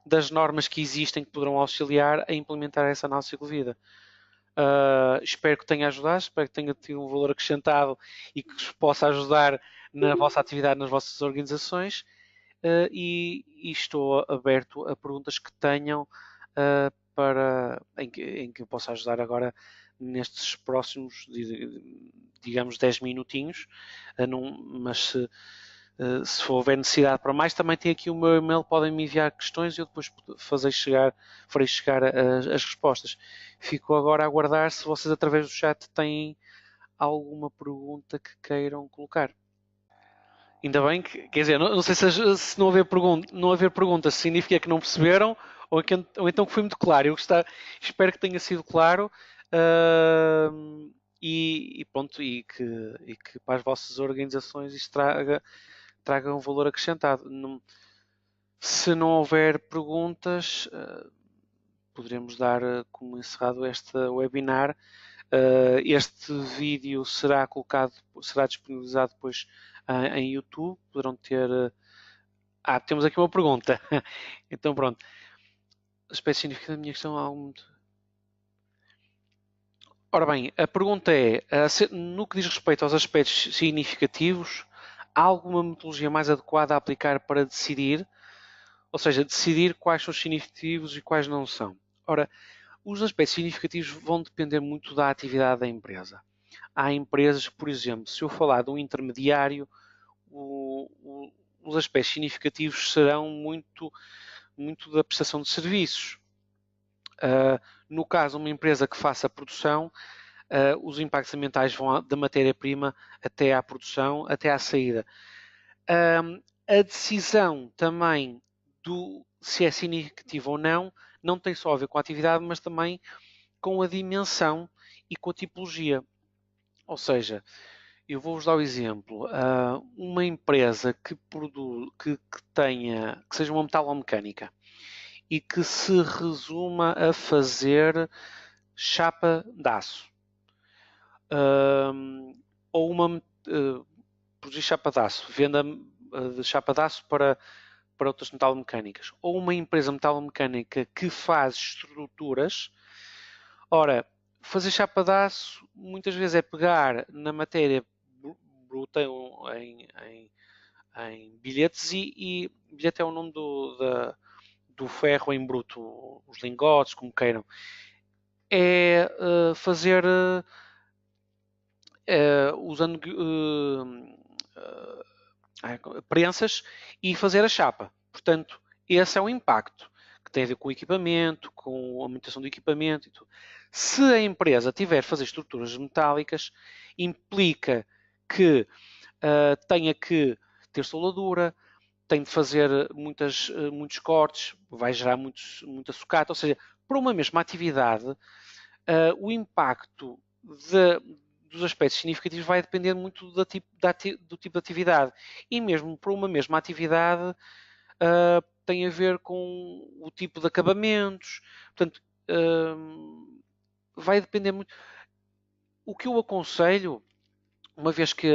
das normas que existem que poderão auxiliar a implementar essa análise de ciclo de vida. Espero que tenha ajudado, espero que tenha tido um valor acrescentado e que vos possa ajudar na vossa atividade, nas vossas organizações, e estou aberto a perguntas que tenham em que eu possa ajudar agora nestes próximos, digamos, 10 minutinhos, mas se for houver necessidade para mais, também tem aqui o meu e-mail, podem me enviar questões e eu depois farei chegar as respostas. Fico agora a aguardar se vocês através do chat têm alguma pergunta que queiram colocar. Ainda bem que, quer dizer, não sei se não haver perguntas significa que não perceberam ou então que foi muito claro. Espero que tenha sido claro e pronto, e que para as vossas organizações isto traga um valor acrescentado. Se não houver perguntas, poderemos dar como encerrado este webinar. Este vídeo será disponibilizado depois em YouTube. Poderão ter. Temos aqui uma pergunta. Então pronto. A espécie significativa da minha questão há algum. Ora bem, a pergunta é, no que diz respeito aos aspectos significativos, há alguma metodologia mais adequada a aplicar para decidir? Ou seja, decidir quais são os significativos e quais não são. Ora, os aspectos significativos vão depender muito da atividade da empresa. Há empresas, por exemplo, se eu falar de um intermediário, os aspectos significativos serão muito da prestação de serviços. No caso, uma empresa que faça produção, os impactos ambientais vão da matéria-prima até à produção, até à saída. A decisão também se é significativo ou não tem só a ver com a atividade, mas também com a dimensão e com a tipologia. Ou seja, eu vou-vos dar o exemplo. Uma empresa que seja uma metalomecânica e que se resuma a fazer chapa de aço. Ou produzir chapa de aço, venda de chapa de aço para outras metalomecânicas. Ou uma empresa metalomecânica que faz estruturas. Ora, fazer chapa de aço muitas vezes é pegar na matéria bruta em bilhetes e bilhete é o nome do ferro em bruto, os lingotes, como queiram. É fazer usando prensas e fazer a chapa. Portanto, esse é o impacto que tem a ver com o equipamento, com a manutenção do equipamento e tudo. Se a empresa tiver a fazer estruturas metálicas, implica que tenha que ter soldadura, tem de fazer muitos cortes, vai gerar muita sucata, ou seja, para uma mesma atividade, o impacto dos aspectos significativos vai depender muito do tipo de atividade. E mesmo para uma mesma atividade tem a ver com o tipo de acabamentos. Portanto, vai depender muito. O que eu aconselho uma vez que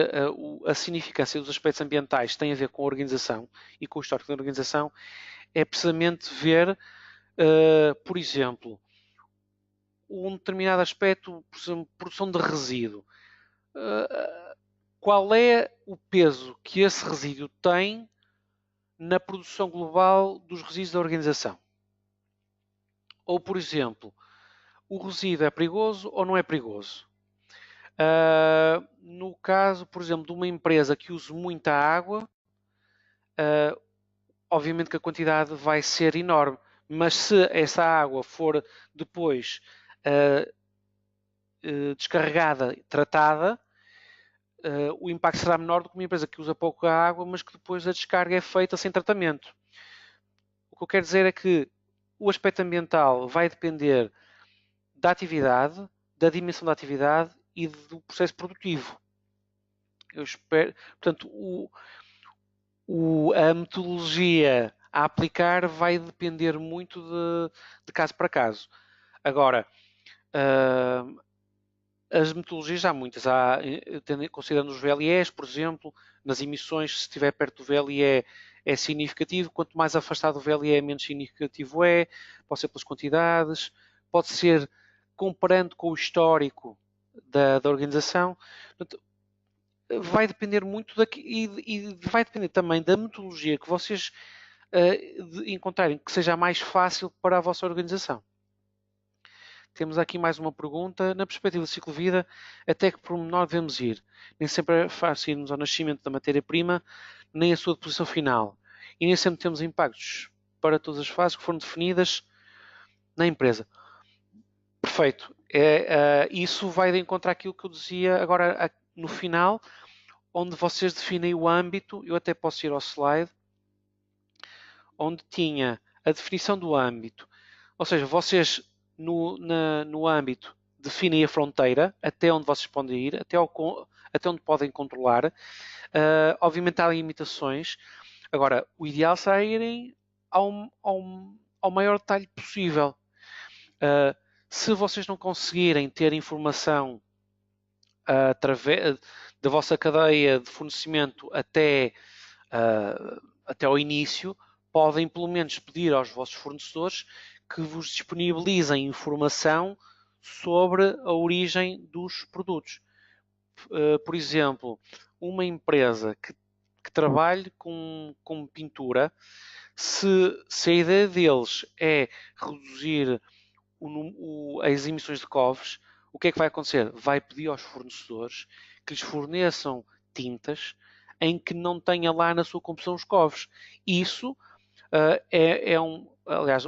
a significância dos aspectos ambientais tem a ver com a organização e com o histórico da organização, é precisamente ver, por exemplo, um determinado aspecto, por exemplo, produção de resíduo. Qual é o peso que esse resíduo tem na produção global dos resíduos da organização? Ou, por exemplo, o resíduo é perigoso ou não é perigoso? No caso, por exemplo, de uma empresa que use muita água, obviamente que a quantidade vai ser enorme, mas se essa água for depois descarregada, tratada, o impacto será menor do que uma empresa que usa pouca água, mas que depois a descarga é feita sem tratamento. O que eu quero dizer é que o aspecto ambiental vai depender da atividade, da dimensão da atividade e do processo produtivo. Eu espero, portanto, a metodologia a aplicar vai depender muito de caso para caso. Agora, as metodologias há muitas. Considerando os VLEs, por exemplo, nas emissões, se estiver perto do VLE é significativo, quanto mais afastado do VLE, menos significativo é. Pode ser pelas quantidades, pode ser comparando com o histórico da organização. Portanto, vai depender muito e vai depender também da metodologia que vocês encontrarem que seja mais fácil para a vossa organização. Temos aqui mais uma pergunta. Na perspectiva do ciclo de vida, até que pormenor devemos ir? Nem sempre é fácil irmos ao nascimento da matéria-prima, nem a sua deposição final. E nem sempre temos impactos para todas as fases que foram definidas na empresa. Perfeito. Isso vai de encontro àquilo que eu dizia agora no final, onde vocês definem o âmbito. Eu até posso ir ao slide, onde tinha a definição do âmbito. Ou seja, vocês no âmbito definem a fronteira, até onde vocês podem ir, até onde podem controlar. Obviamente há limitações. Agora, o ideal será irem ao maior detalhe possível. Se vocês não conseguirem ter informação através da vossa cadeia de fornecimento até ao início, podem pelo menos pedir aos vossos fornecedores que vos disponibilizem informação sobre a origem dos produtos. Por exemplo, uma empresa que trabalhe com pintura, se a ideia deles é reduzir as emissões de covos, o que é que vai acontecer? Vai pedir aos fornecedores que lhes forneçam tintas em que não tenha lá na sua composição os covos. Isso aliás,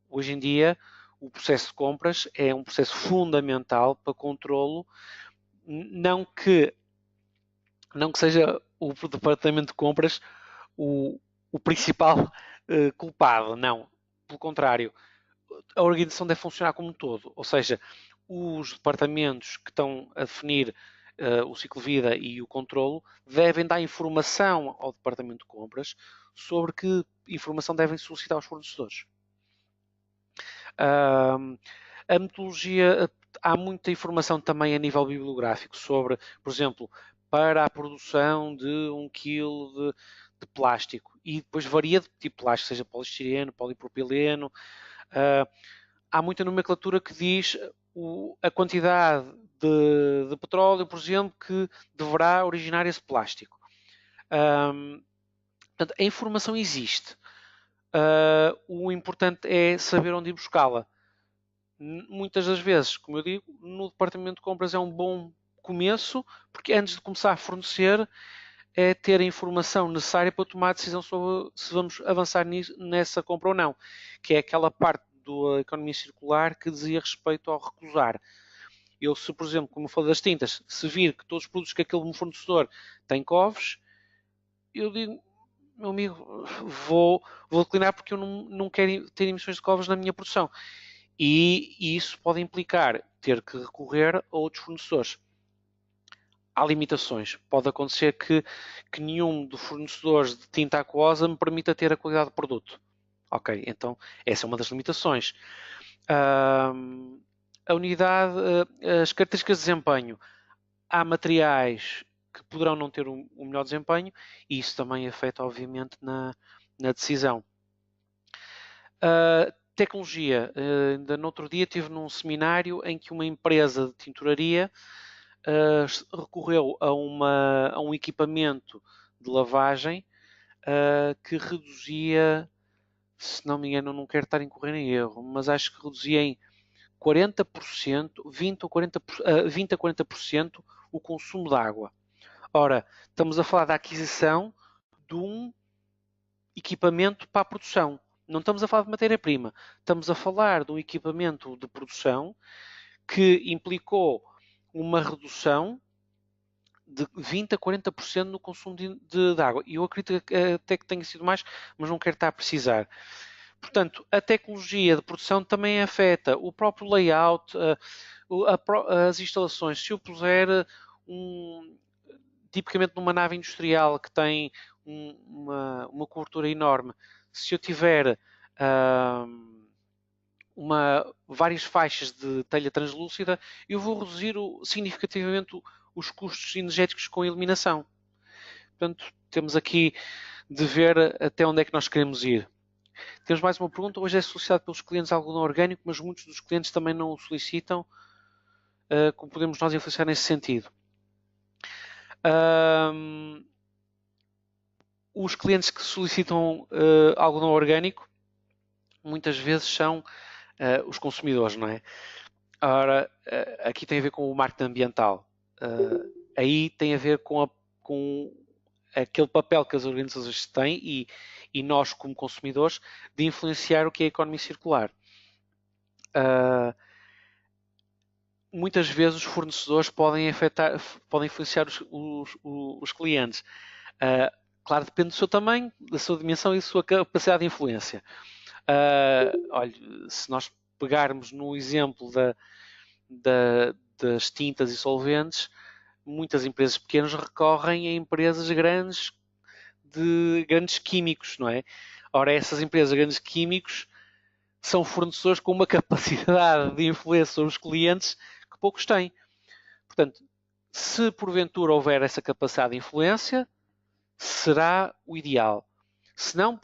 hoje em dia o processo de compras é um processo fundamental para controlo, não que seja o departamento de compras o principal culpado, não. Pelo contrário, a organização deve funcionar como um todo, ou seja, os departamentos que estão a definir o ciclo de vida e o controlo devem dar informação ao departamento de compras sobre que informação devem solicitar aos fornecedores. A metodologia, há muita informação também a nível bibliográfico sobre, por exemplo, para a produção de 1 kg de plástico, e depois varia de tipo de plástico, seja poliestireno, polipropileno. Há muita nomenclatura que diz a quantidade de petróleo, por exemplo, que deverá originar esse plástico. Portanto, a informação existe. O importante é saber onde ir buscá-la. Muitas das vezes, como eu digo, no departamento de compras é um bom começo, porque antes de começar a fornecer, é ter a informação necessária para tomar a decisão sobre se vamos avançar nessa compra ou não, que é aquela parte da economia circular que dizia respeito ao recusar. Eu, se por exemplo, como eu falei das tintas, se vir que todos os produtos que aquele fornecedor tem covos, eu digo, meu amigo, vou declinar porque eu não quero ter emissões de covos na minha produção. E isso pode implicar ter que recorrer a outros fornecedores. Há limitações. Pode acontecer que nenhum dos fornecedores de tinta aquosa me permita ter a qualidade do produto. Ok, então essa é uma das limitações. A unidade, as características de desempenho. há materiais que poderão não ter um melhor desempenho e isso também afeta, obviamente, na decisão. Tecnologia. Ainda no outro dia estive num seminário em que uma empresa de tinturaria recorreu a um equipamento de lavagem que reduzia, se não me engano, não quero estar a incorrer em erro, mas acho que reduzia em 40%, 20 a 40% o consumo de água. Ora, estamos a falar da aquisição de um equipamento para a produção. Não estamos a falar de matéria-prima. Estamos a falar de um equipamento de produção que implicou uma redução de 20 a 40% no consumo de água. E eu acredito até que tenha sido mais, mas não quero estar a precisar. Portanto, a tecnologia de produção também afeta o próprio layout, as instalações. Se eu puser tipicamente numa nave industrial que tem uma cobertura enorme, se eu tiver várias faixas de telha translúcida, eu vou reduzir significativamente os custos energéticos com a iluminação. Portanto, temos aqui de ver até onde é que nós queremos ir. Temos mais uma pergunta. Hoje é solicitado pelos clientes algodão orgânico, mas muitos dos clientes também não o solicitam. Como podemos nós influenciar nesse sentido? Os clientes que solicitam algodão orgânico muitas vezes são os consumidores, não é? Ora, aqui tem a ver com o marketing ambiental. Aí tem a ver com aquele papel que as organizações têm e nós, como consumidores, de influenciar o que é a economia circular. Muitas vezes os fornecedores podem influenciar os clientes. Claro, depende do seu tamanho, da sua dimensão e da sua capacidade de influência. Olha, se nós pegarmos no exemplo das tintas e solventes, muitas empresas pequenas recorrem a empresas grandes de grandes químicos, não é? Ora, essas empresas grandes químicos são fornecedores com uma capacidade de influência sobre os clientes que poucos têm. Portanto, se porventura houver essa capacidade de influência, será o ideal. Se não,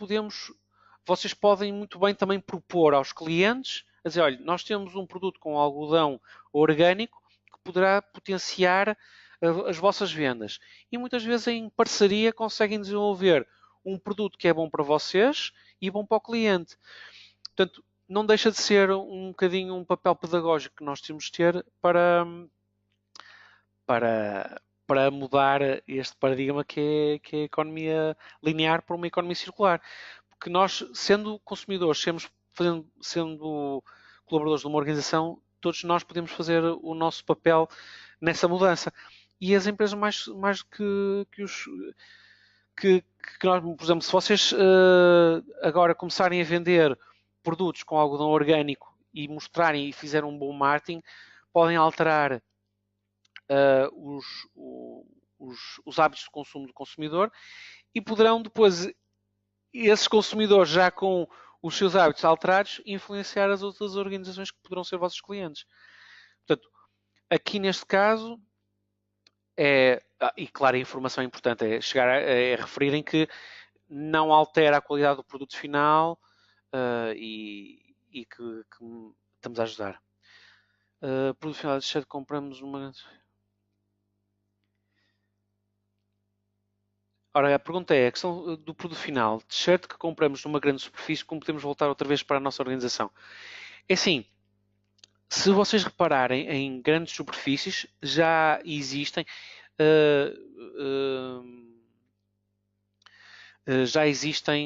vocês podem muito bem também propor aos clientes, a dizer, olha, nós temos um produto com algodão orgânico que poderá potenciar as vossas vendas. E muitas vezes em parceria conseguem desenvolver um produto que é bom para vocês e bom para o cliente. Portanto, não deixa de ser um bocadinho um papel pedagógico que nós temos de ter para mudar este paradigma que é a economia linear para uma economia circular. Porque nós, sendo consumidores, sendo colaboradores de uma organização, todos nós podemos fazer o nosso papel nessa mudança. E as empresas mais que os que nós, por exemplo, se vocês agora começarem a vender produtos com algodão orgânico e mostrarem e fizerem um bom marketing, podem alterar os hábitos de consumo do consumidor e poderão depois, esses consumidores já com os seus hábitos alterados, influenciar as outras organizações que poderão ser vossos clientes. Portanto, aqui neste caso, e claro, a informação importante é chegar a referirem que não altera a qualidade do produto final e que estamos a ajudar. Produto final de t-shirt compramos uma... Ora, a pergunta é, a questão do produto final, t-shirt que compramos numa grande superfície, como podemos voltar outra vez para a nossa organização? É assim, se vocês repararem em grandes superfícies, já existem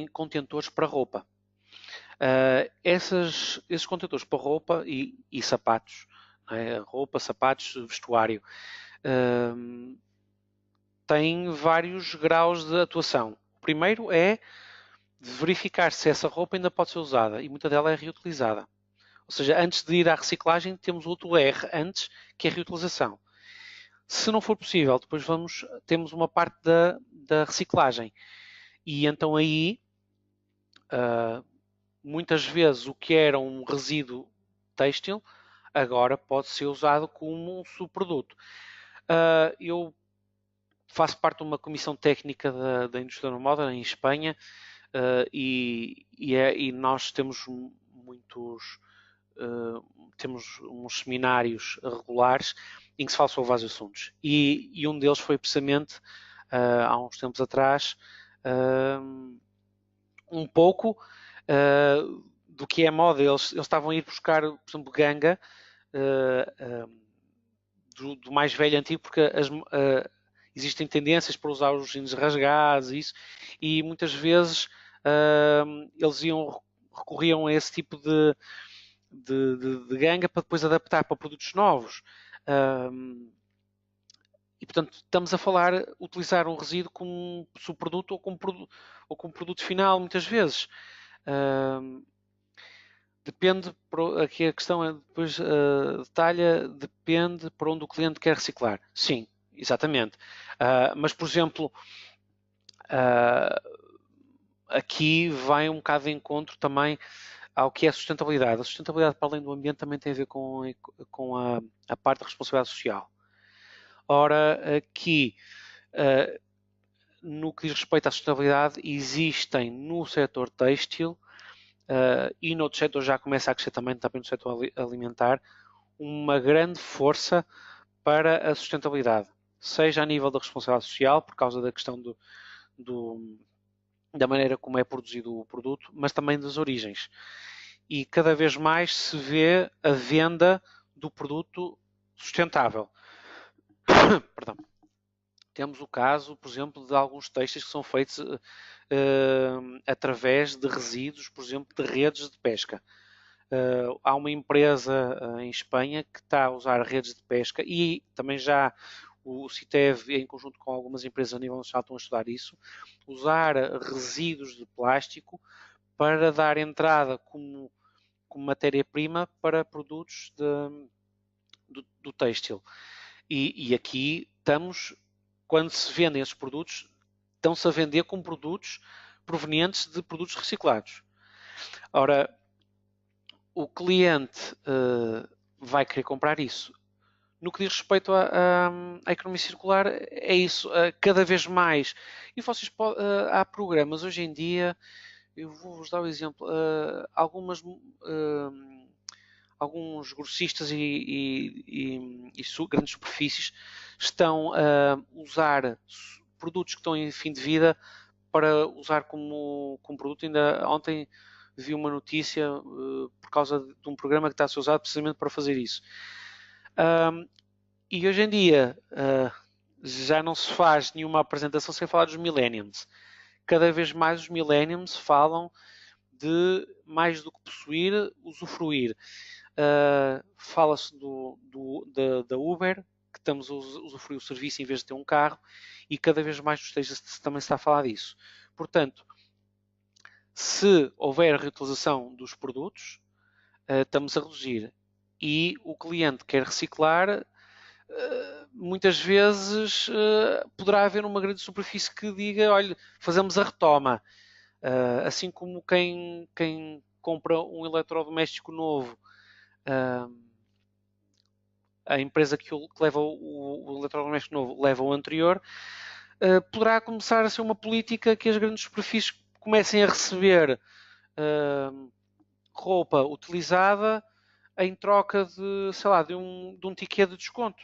contentores para roupa. Esses contentores para roupa e sapatos, roupa, sapatos, vestuário, têm vários graus de atuação. O primeiro é de verificar se essa roupa ainda pode ser usada e muita dela é reutilizada. Ou seja, antes de ir à reciclagem, temos outro R antes, que é a reutilização. Se não for possível, depois temos uma parte da reciclagem. E então aí, muitas vezes, o que era um resíduo têxtil, agora pode ser usado como um subproduto. Eu faço parte de uma comissão técnica da indústria da moda em Espanha, e nós temos muitos temos uns seminários regulares em que se fala sobre vários assuntos. E um deles foi precisamente, há uns tempos atrás, um pouco do que é moda. Eles estavam a ir buscar, por exemplo, ganga do mais velho antigo, porque existem tendências para usar os jeans rasgados e muitas vezes eles recorriam a esse tipo de ganga para depois adaptar para produtos novos. E, portanto, estamos a falar utilizar um resíduo como subproduto ou como produto final, muitas vezes. Depende, aqui a questão é depois detalha, depende para onde o cliente quer reciclar. Sim, exatamente. Mas, por exemplo, aqui vai um bocado de encontro também ao que é a sustentabilidade. A sustentabilidade, para além do ambiente, também tem a ver com a parte da responsabilidade social. Ora, aqui, no que diz respeito à sustentabilidade, existem no setor têxtil e noutros setores já começa a crescer também no setor alimentar, uma grande força para a sustentabilidade, seja a nível da responsabilidade social, por causa da questão da maneira como é produzido o produto, mas também das origens. E cada vez mais se vê a venda do produto sustentável. Perdão. Temos o caso, por exemplo, de alguns têxteis que são feitos através de resíduos, por exemplo, de redes de pesca. Há uma empresa em Espanha que está a usar redes de pesca e também já o CITEV, em conjunto com algumas empresas a nível nacional, estão a estudar isso, usar resíduos de plástico para dar entrada como matéria-prima para produtos do têxtil. E aqui estamos, quando se vendem esses produtos, estão-se a vender como produtos provenientes de produtos reciclados. Ora, o cliente vai querer comprar isso. No que diz respeito à economia circular, é isso. Cada vez mais. E vocês há programas hoje em dia, eu vou-vos dar o exemplo, alguns grossistas e grandes superfícies estão a usar produtos que estão em fim de vida para usar como produto. Ainda ontem vi uma notícia por causa de um programa que está a ser usado precisamente para fazer isso. E hoje em dia já não se faz nenhuma apresentação sem falar dos millennials. Cada vez mais os millennials falam de mais do que possuir, usufruir. Fala-se da Uber, que estamos a usufruir o serviço em vez de ter um carro, e cada vez mais também se está a falar disso. Portanto, se houver reutilização dos produtos, estamos a reduzir. E o cliente quer reciclar, muitas vezes poderá haver uma grande superfície que diga, olha, fazemos a retoma. Assim como quem compra um eletrodoméstico novo, a empresa que leva o eletrodoméstico novo leva o anterior, poderá começar a ser uma política que as grandes superfícies comecem a receber roupa utilizada em troca de, sei lá, de um ticket de desconto.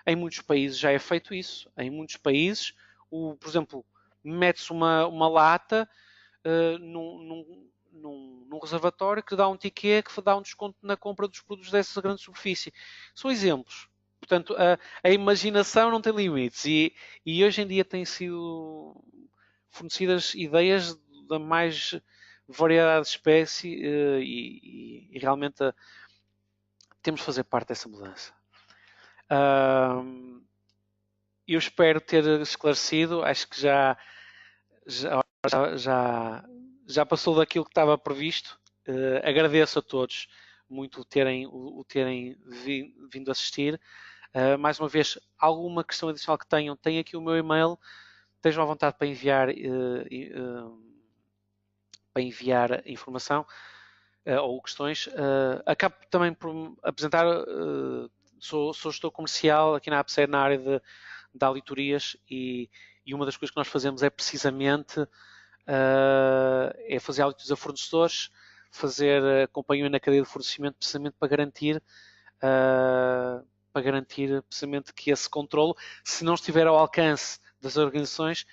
Em muitos países já é feito isso. Em muitos países, por exemplo, mete-se uma lata num reservatório que dá um ticket que dá um desconto na compra dos produtos dessa grande superfície. São exemplos. Portanto, a imaginação não tem limites e hoje em dia têm sido fornecidas ideias da mais variedade de espécie e realmente temos de fazer parte dessa mudança. Eu espero ter esclarecido, acho que já passou daquilo que estava previsto. Agradeço a todos muito o terem vindo assistir. Mais uma vez, alguma questão adicional que tenham, tem aqui o meu e-mail, estejam à vontade para enviar informação ou questões. Acabo também por apresentar sou gestor comercial aqui na AppSec na área de auditorias e uma das coisas que nós fazemos é precisamente é fazer auditorias a fornecedores, fazer acompanhamento na cadeia de fornecimento precisamente para garantir precisamente que esse controle, se não estiver ao alcance das organizações,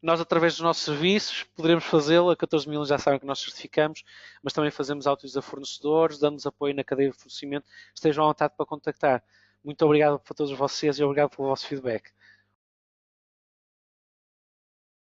nós, através dos nossos serviços, poderemos fazê-lo. A 14 mil já sabem que nós certificamos, mas também fazemos autos a fornecedores, damos apoio na cadeia de fornecimento. Estejam à vontade para contactar. Muito obrigado para todos vocês e obrigado pelo vosso feedback.